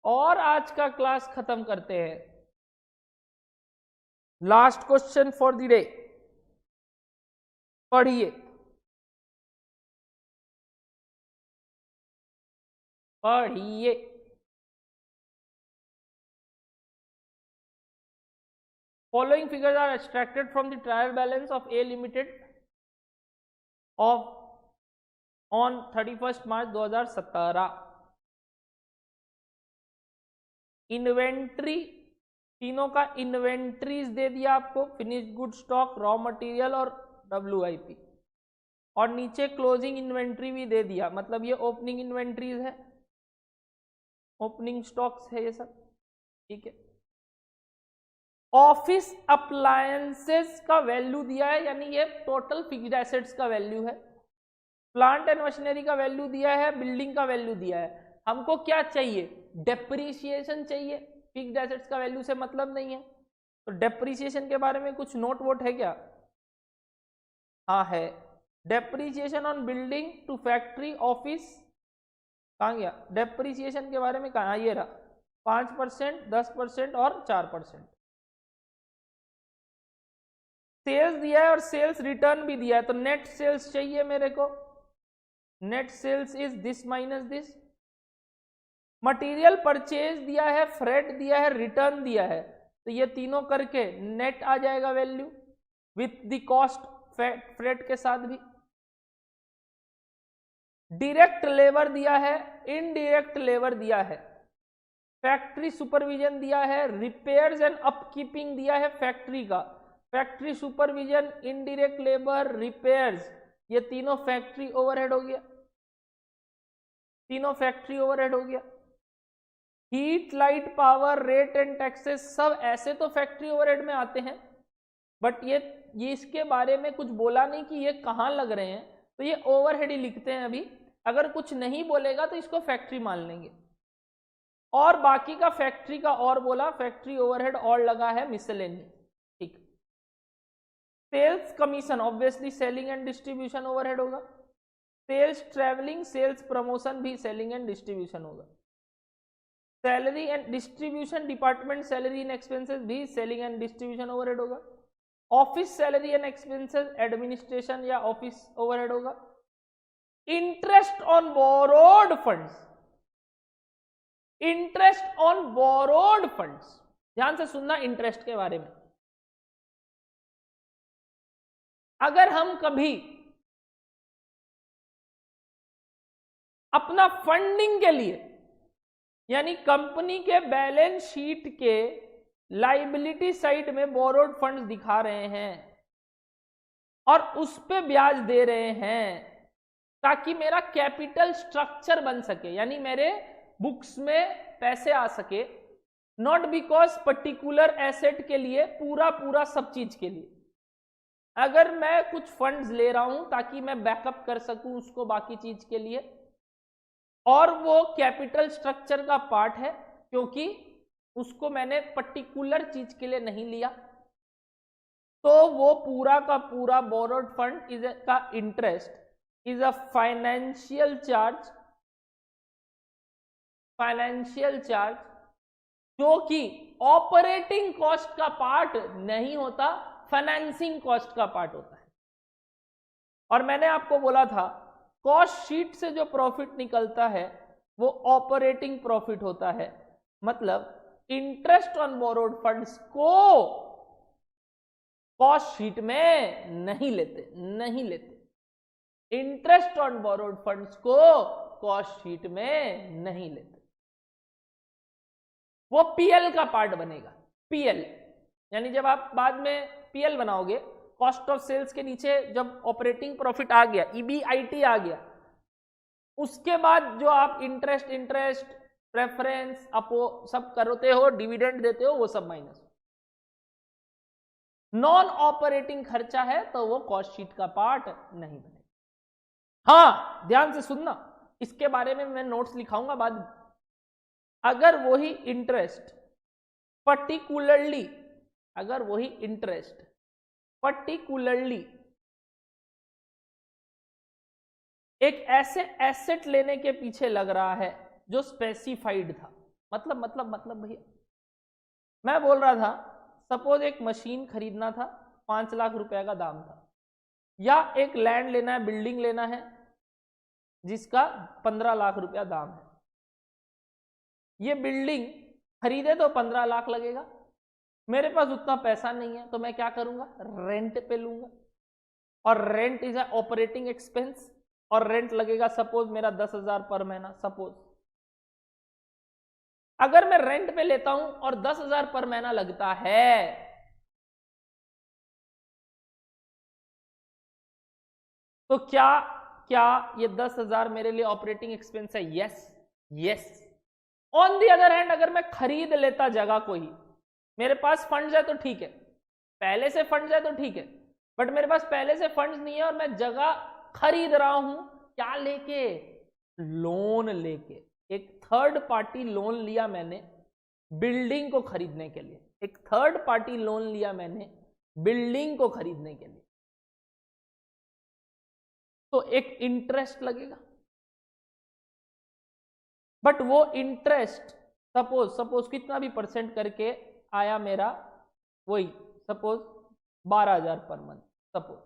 और आज का क्लास खत्म करते हैं। Last question for the day, पढ़िए पढ़िए। Following figures are extracted from the trial balance of A Limited of on 31st March 2017। Inventory, तीनों का इन्वेंट्रीज दे दिया आपको, finish good stock, raw material और WIP। और नीचे क्लोजिंग इन्वेंट्री भी दे दिया, मतलब ये ओपनिंग इन्वेंट्रीज है, ओपनिंग स्टॉक्स है ये सब, ठीक है। ऑफिस अप्लायंसेस का वैल्यू दिया है, यानी ये टोटल फिक्स्ड एसेट्स का वैल्यू है। प्लांट एंड मशीनरी का वैल्यू दिया है, बिल्डिंग का वैल्यू दिया है। हमको क्या चाहिए? डेप्रीसिएशन चाहिए, फिक्स्ड एसेट्स का वैल्यू से मतलब नहीं है। तो डेप्रीसिएशन के बारे में कुछ नोट वोट है क्या? हाँ है, depreciation on building to factory office, कहाँ गया? डेप्रीसिएशन के बारे में कहाँ? ये रहा, 5%, 10% और 4%। सेल्स दिया है और सेल्स रिटर्न भी दिया है, तो नेट सेल्स चाहिए मेरे को। Net sales is this minus this. Material purchase दिया है, फ्रेट दिया है, रिटर्न दिया है, तो ये तीनों करके नेट आ जाएगा value with the cost freight के साथ भी। डायरेक्ट लेबर दिया है, इनडायरेक्ट लेबर दिया है, फैक्ट्री सुपरविजन दिया है, रिपेयर्स एंड अपकीपिंग दिया है फैक्ट्री का। Factory supervision, indirect labour, repairs, ये तीनों फैक्ट्री ओवरहेड हो गया, तीनों फैक्ट्री ओवरहेड हो गया। Heat, light, power, rate and taxes, सब ऐसे तो फैक्ट्री ओवरहेड में आते हैं, बट ये इसके बारे में कुछ बोला नहीं कि ये कहाँ लग रहे हैं, तो ये ओवरहेड ही लिखते हैं अभी। अगर कुछ नहीं बोलेगा तो इसको फैक्ट्री मान लेंगे। और बाकी का फैक्ट्री का और बोला, फैक्ट्री ओवरहेड और लगा है मिसलेनियस, ठीक। Sales commission obviously selling and distribution overhead होगा। सेल्स ट्रैवलिंग, सेल्स प्रमोशन भी सेलिंग एंड डिस्ट्रीब्यूशन होगा। Salary and distribution department salary and expenses भी सेलिंग एंड डिस्ट्रीब्यूशन ओवरहेड होगा। Office salary and expenses administration या office overhead होगा। Interest on borrowed funds, interest on borrowed funds, ध्यान से सुनना interest के बारे में। अगर हम कभी अपना फंडिंग के लिए, यानी कंपनी के बैलेंस शीट के लाइबिलिटी साइड में बोरोड फंड्स दिखा रहे हैं और उस पे ब्याज दे रहे हैं ताकि मेरा कैपिटल स्ट्रक्चर बन सके, यानी मेरे बुक्स में पैसे आ सके, नॉट बिकॉज पर्टिकुलर एसेट के लिए, पूरा सब चीज के लिए। अगर मैं कुछ फंड्स ले रहा हूं ताकि मैं बैकअप कर सकूं उसको बाकी चीज के लिए, और वो कैपिटल स्ट्रक्चर का पार्ट है क्योंकि उसको मैंने पर्टिकुलर चीज के लिए नहीं लिया, तो वो पूरा का पूरा बोरोड फंड इज का interest is a financial charge जो कि ऑपरेटिंग कॉस्ट का पार्ट नहीं होता, फाइनेंसिंग कॉस्ट का पार्ट होता है। और मैंने आपको बोला था कॉस्ट शीट से जो प्रॉफिट निकलता है वो ऑपरेटिंग प्रॉफिट होता है, मतलब इंटरेस्ट ऑन बोरोड फंड्स को कॉस्ट शीट में नहीं लेते, इंटरेस्ट ऑन बोरोड फंड्स को कॉस्ट शीट में नहीं लेते, वो पीएल का पार्ट बनेगा। पीएल यानी जब आप बाद में पीएल बनाओगे, कॉस्ट ऑफ सेल्स के नीचे जब ऑपरेटिंग प्रॉफिट आ गया, ईबीआईटी आ गया, उसके बाद जो आप इंटरेस्ट प्रेफरेंस अपो सब करते हो, डिविडेंड देते हो, वो सब माइनस। नॉन ऑपरेटिंग खर्चा है तो वो कॉस्ट शीट का पार्ट नहीं बनेगा। हाँ ध्यान से सुनना, इसके बारे में मैं नोट्स लिखाऊंगा बाद में। अगर वही इंटरेस्ट पर्टिकुलरली एक ऐसे एसेट लेने के पीछे लग रहा है जो स्पेसिफाइड था, मतलब भैया मैं बोल रहा था, सपोज एक मशीन खरीदना था, 5 लाख रुपए का दाम था, या एक लैंड लेना है, बिल्डिंग लेना है जिसका 15 लाख रुपया दाम है। ये बिल्डिंग खरीदे तो 15 लाख लगेगा, मेरे पास उतना पैसा नहीं है, तो मैं क्या करूंगा, रेंट पे लूंगा, और rent is a operating expense, और रेंट लगेगा सपोज मेरा 10,000 पर महीना। सपोज अगर मैं रेंट पे लेता हूं और 10,000 पर महीना लगता है, तो क्या क्या ये 10,000 मेरे लिए ऑपरेटिंग एक्सपेंस है? Yes yes. On the other hand अगर मैं खरीद लेता जगह कोई, मेरे पास फंड्स है तो ठीक है, पहले से फंड्स है तो ठीक है, बट मेरे पास पहले से फंड्स नहीं है और मैं जगह खरीद रहा हूं, क्या लेके? लोन लेके। एक थर्ड पार्टी लोन लिया मैंने बिल्डिंग को खरीदने के लिए, एक थर्ड पार्टी लोन लिया मैंने बिल्डिंग को खरीदने के लिए, तो एक इंटरेस्ट लगेगा। बट वो इंटरेस्ट सपोज कितना भी परसेंट करके आया मेरा, वही सपोज 12,000 पर मंथ। सपोज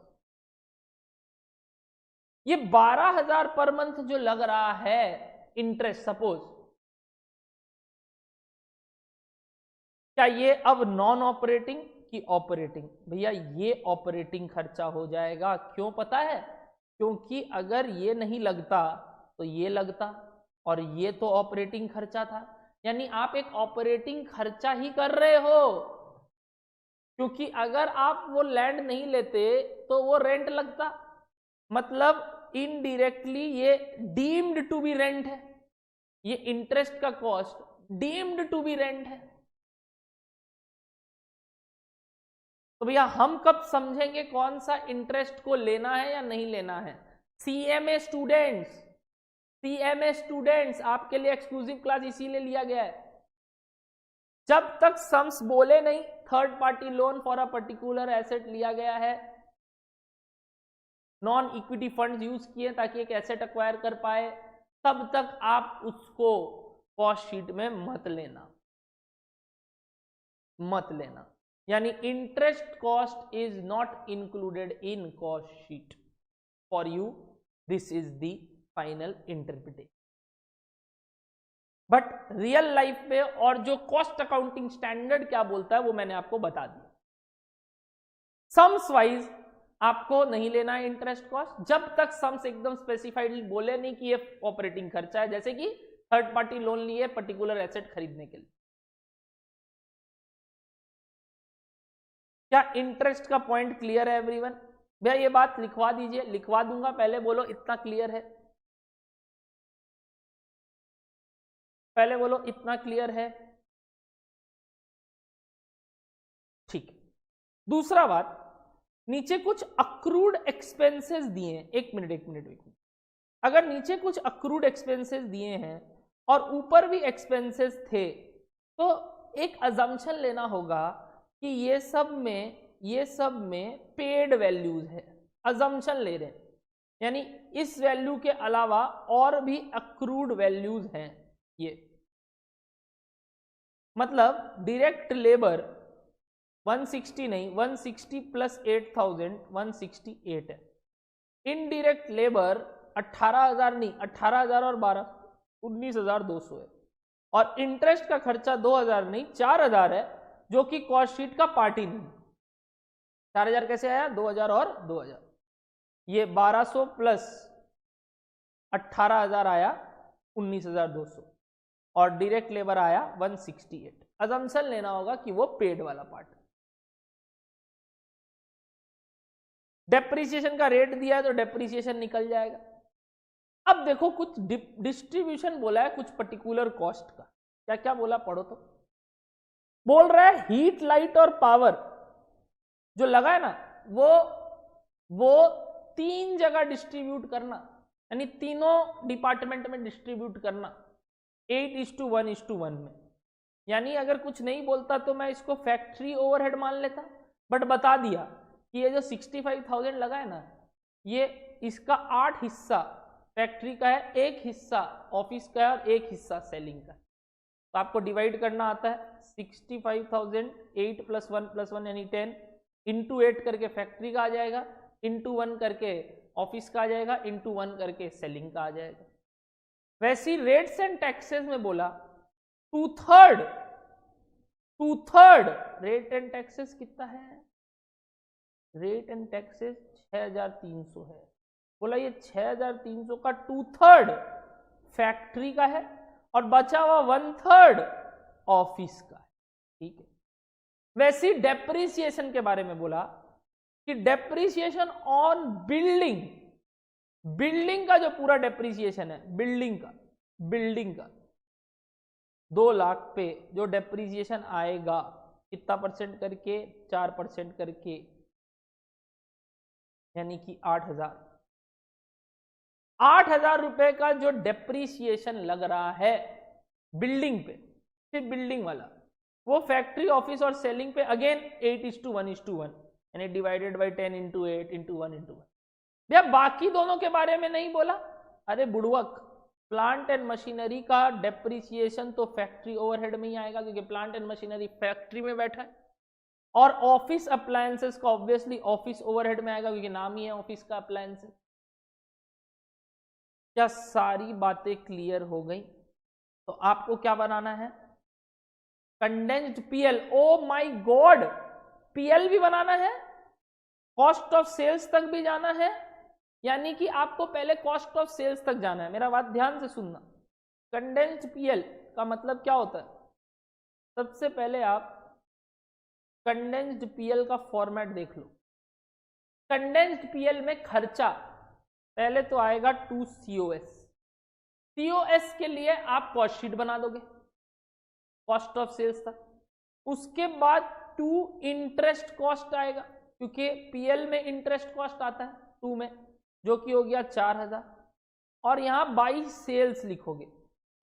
ये 12,000 पर मंथ जो लग रहा है इंटरेस्ट, सपोज क्या ये अब नॉन ऑपरेटिंग की ऑपरेटिंग? भैया ये ऑपरेटिंग खर्चा हो जाएगा। क्यों पता है? क्योंकि अगर ये नहीं लगता तो ये लगता, और ये तो ऑपरेटिंग खर्चा था, यानी आप एक ऑपरेटिंग खर्चा ही कर रहे हो। क्योंकि अगर आप वो लैंड नहीं लेते तो वो रेंट लगता, मतलब इनडायरेक्टली ये डीम्ड टू बी रेंट है, ये इंटरेस्ट का cost deemed to be rent है। तो भैया हम कब समझेंगे कौन सा इंटरेस्ट को लेना है या नहीं लेना है? सीएमए स्टूडेंट्स आपके लिए एक्सक्लूसिव क्लास इसीलिए लिया गया है। जब तक सम्स बोले नहीं, third party loan for a particular asset लिया गया है, नॉन इक्विटी फंड्स यूज किए ताकि एक एसेट एक्वायर कर पाए, तब तक आप उसको कॉस्ट शीट में मत लेना। यानी interest cost is not included in cost sheet for you, this is the final interpretation. But real life में और जो कॉस्ट अकाउंटिंग स्टैंडर्ड क्या बोलता है वो मैंने आपको बता दिया। सम्स वाइज आपको नहीं लेना है इंटरेस्ट कॉस्ट जब तक सम्स एकदम स्पेसिफाइडली बोले नहीं कि ये ऑपरेटिंग खर्चा है, जैसे कि थर्ड पार्टी लोन लिए पर्टिकुलर एसेट खरीदने के लिए। क्या इंटरेस्ट का पॉइंट क्लियर है एवरीवन? भैया ये बात लिखवा दीजिए, लिखवा दूंगा, पहले बोलो इतना क्लियर है, पहले बोलो इतना क्लियर है। ठीक। दूसरा बात, नीचे कुछ अक्रूड एक्सपेंसेस दिए हैं। एक मिनट। अगर नीचे कुछ अक्रूड एक्सपेंसेस दिए हैं और ऊपर भी एक्सपेंसेस थे, तो एक अजम्पशन लेना होगा कि ये सब में पेड वैल्यूज है। अजम्पशन ले रहे हैं, यानी इस वैल्यू के अलावा और भी अक्रूड वैल्यूज हैं। ये मतलब डायरेक्ट लेबर 160 नहीं, 160 प्लस 8,000 168 है। इनडायरेक्ट लेबर 18,000 नहीं, 18,000 और 12 19,200 है। और इंटरेस्ट का खर्चा 2,000 नहीं 4,000 है, जो कि कॉस्ट शीट का पार्टी नहीं। 4,000 कैसे आया? 2,000 और 2,000, ये 1,200 प्लस 18,000 आया 19,200, और डायरेक्ट लेबर आया 168। अजम्पशन लेना होगा कि वो पेड वाला पार्ट। डेप्रिसिएशन का रेट दिया है तो डेप्रिसिएशन निकल जाएगा। अब देखो कुछ डिस्ट्रीब्यूशन बोला है कुछ पर्टिकुलर कॉस्ट का। क्या क्या बोला, पढ़ो तो। बोल रहा है हीट, लाइट और पावर जो लगा है ना, वो 3 जगह डिस्ट्रीब्यूट करना, यानी तीनों डिपार्टमेंट में डिस्ट्रीब्यूट करना 8:1:1 में। यानी अगर कुछ नहीं बोलता तो मैं इसको फैक्ट्री ओवरहेड मान लेता, बट बता दिया कि ये जो 65,000 लगा है ना, ये इसका 8 हिस्सा फैक्ट्री का है, 1 हिस्सा ऑफिस का है और 1 हिस्सा सेलिंग का है। तो आपको डिवाइड करना आता है। 65,000 8 + 1 + 1 यानी 10 इंटू 8 करके फैक्ट्री का आ जाएगा, इंटू 1 करके ऑफिस का आ जाएगा, इंटू 1 करके सेलिंग का आ जाएगा। वैसी रेट्स एंड टैक्सेस में बोला 2/3 रेट एंड टैक्सेस कितना है? रेट एंड टैक्सेस 6,300 है। बोला ये 6,300 का 2/3 फैक्ट्री का है और बचा हुआ 1/3 ऑफिस का है। ठीक है। वैसी डेप्रिसिएशन के बारे में बोला कि डेप्रिसिएशन ऑन बिल्डिंग बिल्डिंग का जो पूरा डेप्रीसिएशन है, बिल्डिंग का 2 लाख पे जो डेप्रीसिएशन आएगा, कितना परसेंट करके, 4% करके, यानी कि 8,000 रुपए का जो डेप्रीसिएशन लग रहा है बिल्डिंग पे, सिर्फ बिल्डिंग वाला, वो फैक्ट्री, ऑफिस और सेलिंग पे अगेन 8:1 यानी डिवाइडेड बाई 10 × 8 × 1 × 1। भैया बाकी दोनों के बारे में नहीं बोला? अरे बुड़वक, प्लांट एंड मशीनरी का डेप्रीसिएशन तो फैक्ट्री ओवरहेड में ही आएगा, क्योंकि प्लांट एंड मशीनरी फैक्ट्री में बैठा है, और ऑफिस अप्लायंसेस का ऑब्वियसली ऑफिस ओवरहेड में आएगा, क्योंकि नाम ही है ऑफिस का अप्लायंसेस। क्या सारी बातें क्लियर हो गई? तो आपको क्या बनाना है? Condensed PL. Oh my God, PL भी बनाना है, कॉस्ट ऑफ सेल्स तक भी जाना है, यानी कि आपको पहले कॉस्ट ऑफ सेल्स तक जाना है। मेरा बात ध्यान से सुनना। कंडेंस्ड पीएल का मतलब क्या होता है? सबसे पहले आप कंडेंस्ड पीएल का फॉर्मेट देख लो। कंडेंस्ड पीएल में खर्चा पहले तो आएगा टू सीओएस। सीओएस के लिए आप कॉस्ट शीट बना दोगे कॉस्ट ऑफ सेल्स तक। उसके बाद टू इंटरेस्ट कॉस्ट आएगा, क्योंकि पीएल में इंटरेस्ट कॉस्ट आता है 2 में, जो कि हो गया 4,000। और यहां बाई सेल्स लिखोगे,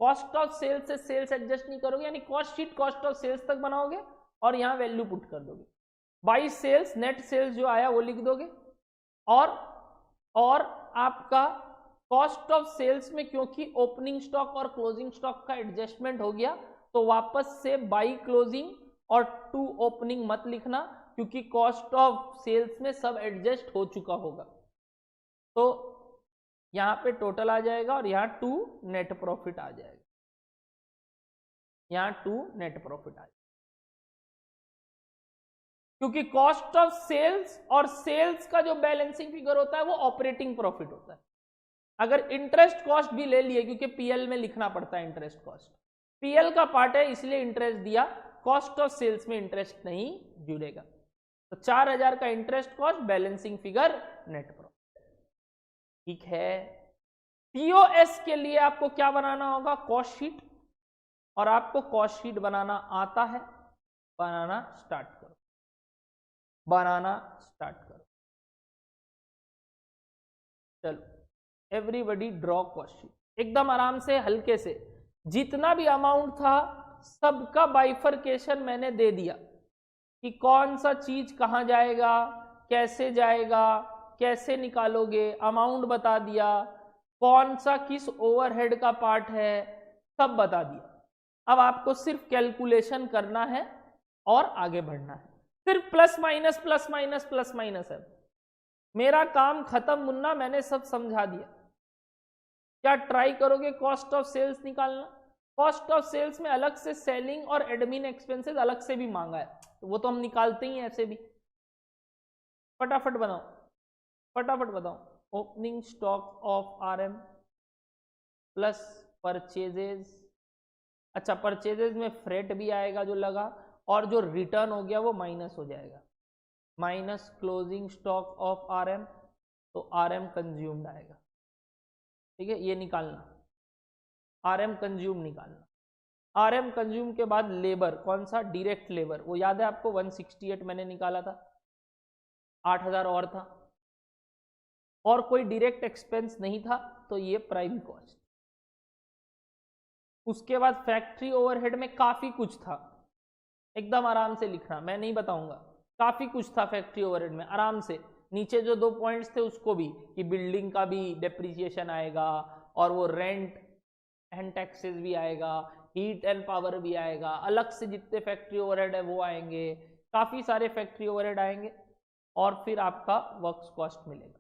कॉस्ट ऑफ सेल्स से सेल्स एडजस्ट नहीं करोगे, यानी cost sheet cost of sales तक बनाओगे और यहां वैल्यू पुट कर दोगे। बाई सेल्स, नेट सेल्स जो आया वो लिख दोगे, और आपका कॉस्ट ऑफ सेल्स में क्योंकि ओपनिंग स्टॉक और क्लोजिंग स्टॉक का एडजस्टमेंट हो गया, तो वापस से बाई क्लोजिंग और टू ओपनिंग मत लिखना, क्योंकि कॉस्ट ऑफ सेल्स में सब एडजस्ट हो चुका होगा। तो यहां पे टोटल आ जाएगा और यहां टू नेट प्रॉफिट आ जाएगा, यहां टू नेट प्रॉफिट आ जाएगा, क्योंकि कॉस्ट ऑफ सेल्स और सेल्स का जो बैलेंसिंग फिगर होता है वो ऑपरेटिंग प्रॉफिट होता है। अगर इंटरेस्ट कॉस्ट भी ले लिए, क्योंकि पीएल में लिखना पड़ता है इंटरेस्ट कॉस्ट, पीएल का पार्ट है इसलिए इंटरेस्ट दिया, कॉस्ट ऑफ सेल्स में इंटरेस्ट नहीं जुड़ेगा। तो 4,000 का interest cost, balancing figure, net profit. ठीक है। सीओएस के लिए आपको क्या बनाना होगा? Cost sheet. और आपको कॉस्ट शीट बनाना आता है, बनाना स्टार्ट करो, बनाना स्टार्ट करो। चलो एवरीबॉडी ड्रॉ कॉस्ट शीट, एकदम आराम से, हल्के से। जितना भी अमाउंट था सबका बाइफरकेशन मैंने दे दिया कि कौन सा चीज कहां जाएगा, कैसे जाएगा, कैसे निकालोगे, अमाउंट बता दिया, कौन सा किस ओवरहेड का पार्ट है, सब बता दिया। अब आपको सिर्फ कैलकुलेशन करना है और आगे बढ़ना है। सिर्फ plus minus plus minus plus minus है। मेरा काम खत्म मुन्ना, मैंने सब समझा दिया। क्या ट्राई करोगे कॉस्ट ऑफ सेल्स निकालना? कॉस्ट ऑफ सेल्स में अलग से सेलिंग और एडमिन एक्सपेंसेस अलग से भी मांगा है, तो वो तो हम निकालते ही हैं ऐसे भी। फटाफट बनाओ, फटाफट बताओ। Opening stock of RM plus purchases. अच्छा, परचेजेज में फ्रेट भी आएगा जो लगा, और जो रिटर्न हो गया वो माइनस हो जाएगा, minus closing stock of RM, तो आरएम कंज्यूम्ड आएगा। ठीक है, ये निकालना, आरएम कंज्यूम निकालना। आरएम कंज्यूम के बाद लेबर, कौन सा? डायरेक्ट लेबर, वो याद है आपको 168 मैंने निकाला था, 8,000 और था, और कोई डायरेक्ट एक्सपेंस नहीं था, तो ये प्राइम कॉस्ट। उसके बाद फैक्ट्री ओवरहेड में काफी कुछ था, एकदम आराम से लिखना, मैं नहीं बताऊंगा, काफी कुछ था फैक्ट्री ओवरहेड में, आराम से। नीचे जो 2 पॉइंट्स थे उसको भी, कि बिल्डिंग का भी डेप्रिसिएशन आएगा, और वो रेंट एंड टैक्सेस भी आएगा, हीट एंड पावर भी आएगा, अलग से जितने फैक्ट्री ओवरहेड है वो आएंगे, काफी सारे फैक्ट्री ओवरहेड आएंगे, और फिर आपका वर्क्स कॉस्ट मिलेगा।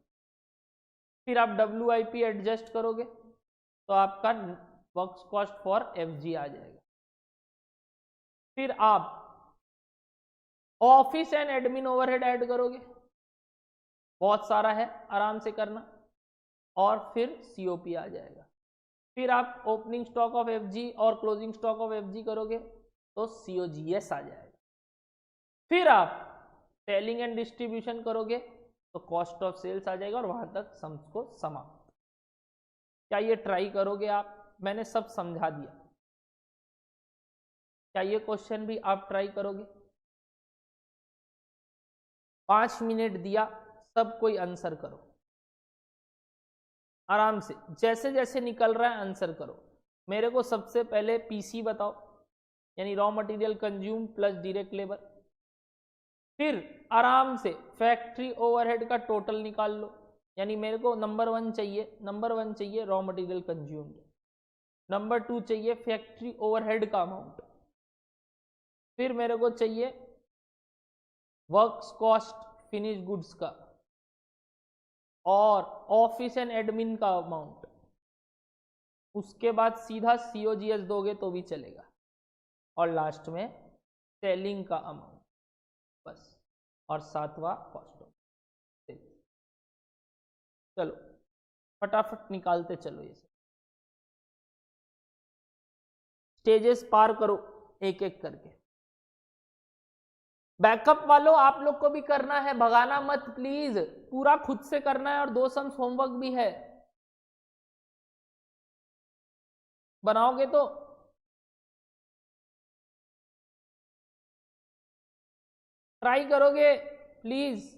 फिर आप WIP एडजस्ट करोगे तो आपका वर्क्स कॉस्ट फॉर FG आ जाएगा। फिर आप office and admin overhead add करोगे, बहुत सारा है, आराम से करना, और फिर COP आ जाएगा। फिर आप ओपनिंग स्टॉक ऑफ FG और क्लोजिंग स्टॉक ऑफ FG करोगे तो COGS आ जाएगा। फिर आप सेलिंग एंड डिस्ट्रीब्यूशन करोगे तो कॉस्ट ऑफ सेल्स आ जाएगा, और वहां तक सम्स को समाप्त। क्या ये ट्राई करोगे आप? मैंने सब समझा दिया। क्या ये क्वेश्चन भी आप ट्राई करोगे? 5 मिनट दिया, सब कोई आंसर करो आराम से, जैसे जैसे निकल रहा है आंसर करो। मेरे को सबसे पहले पीसी बताओ, यानी raw material consume plus direct labour. फिर आराम से फैक्ट्री ओवरहेड का टोटल निकाल लो, यानी मेरे को नंबर 1 चाहिए रॉ मटेरियल कंज्यूम्ड, नंबर 2 चाहिए फैक्ट्री ओवरहेड का अमाउंट, फिर मेरे को चाहिए वर्क्स कॉस्ट फिनिश गुड्स का और ऑफिस एंड एडमिन का अमाउंट। उसके बाद सीधा सीओजीएस दोगे तो भी चलेगा, और लास्ट में सेलिंग का अमाउंट, बस। और 7वां कॉस्ट ऑफ सेल्स। चलो फटाफट निकालते चलो, ये स्टेजेस पार करो एक एक करके। बैकअप वालों आप लोग को भी करना है, भगाना मत प्लीज, पूरा खुद से करना है, और 2 सम्स होमवर्क भी है, बनाओगे तो। ट्राई करोगे प्लीज?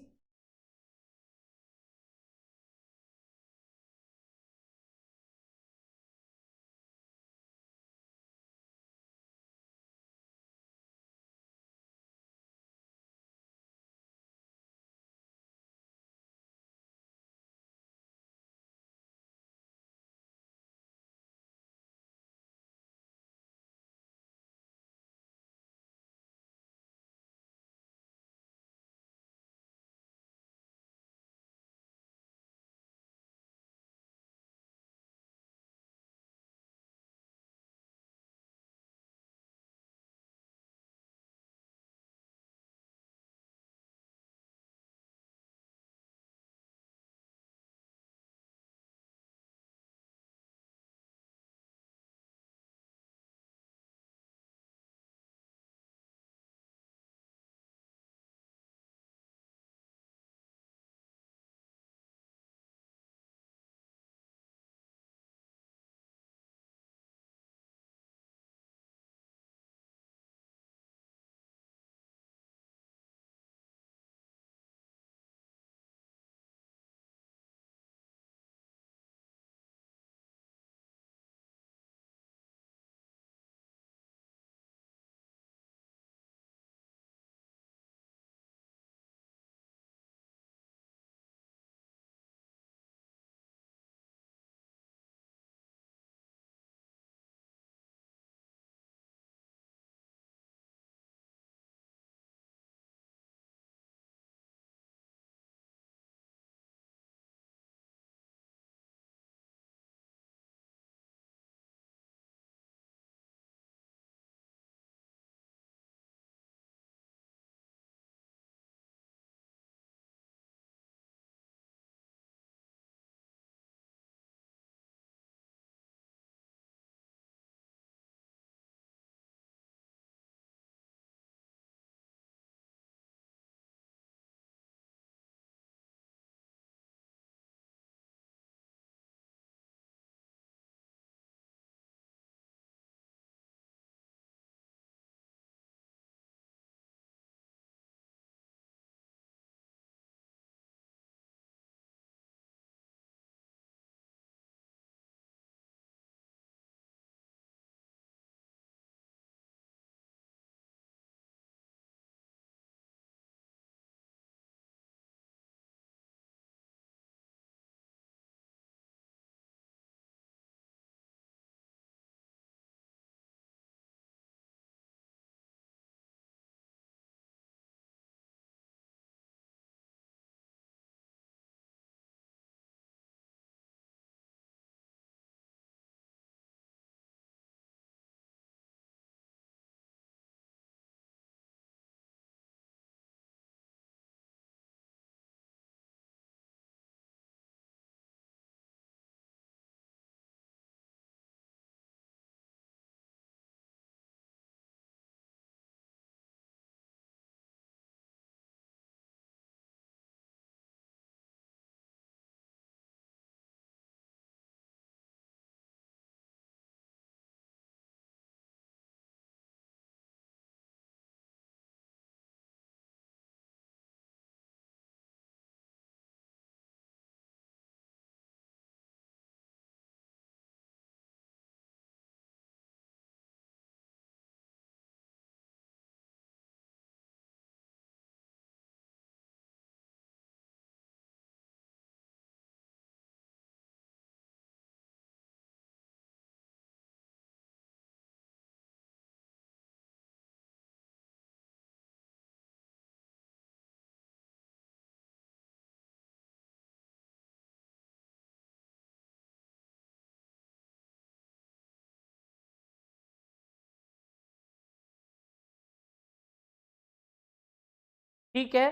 ठीक है,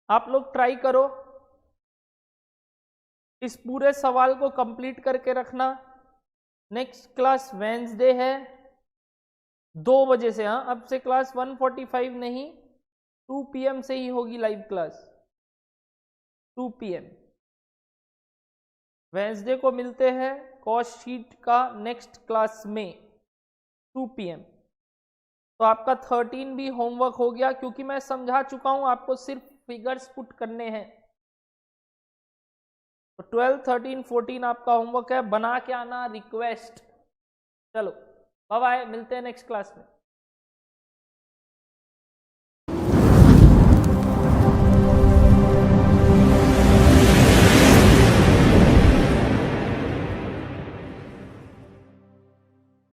आप लोग ट्राई करो, इस पूरे सवाल को कंप्लीट करके रखना। नेक्स्ट क्लास वेंसडे है 2 बजे से। हाँ, अब से क्लास 1:45 नहीं, 2 PM से ही होगी लाइव क्लास, 2 PM। वेंसडे को मिलते हैं कॉस्ट शीट का नेक्स्ट क्लास में 2 PM। तो आपका 13 भी होमवर्क हो गया, क्योंकि मैं समझा चुका हूं, आपको सिर्फ फिगर्स पुट करने हैं। तो 12, 13, 14 आपका होमवर्क है, बना के आना, रिक्वेस्ट। चलो बाय बाय, मिलते हैं नेक्स्ट क्लास में।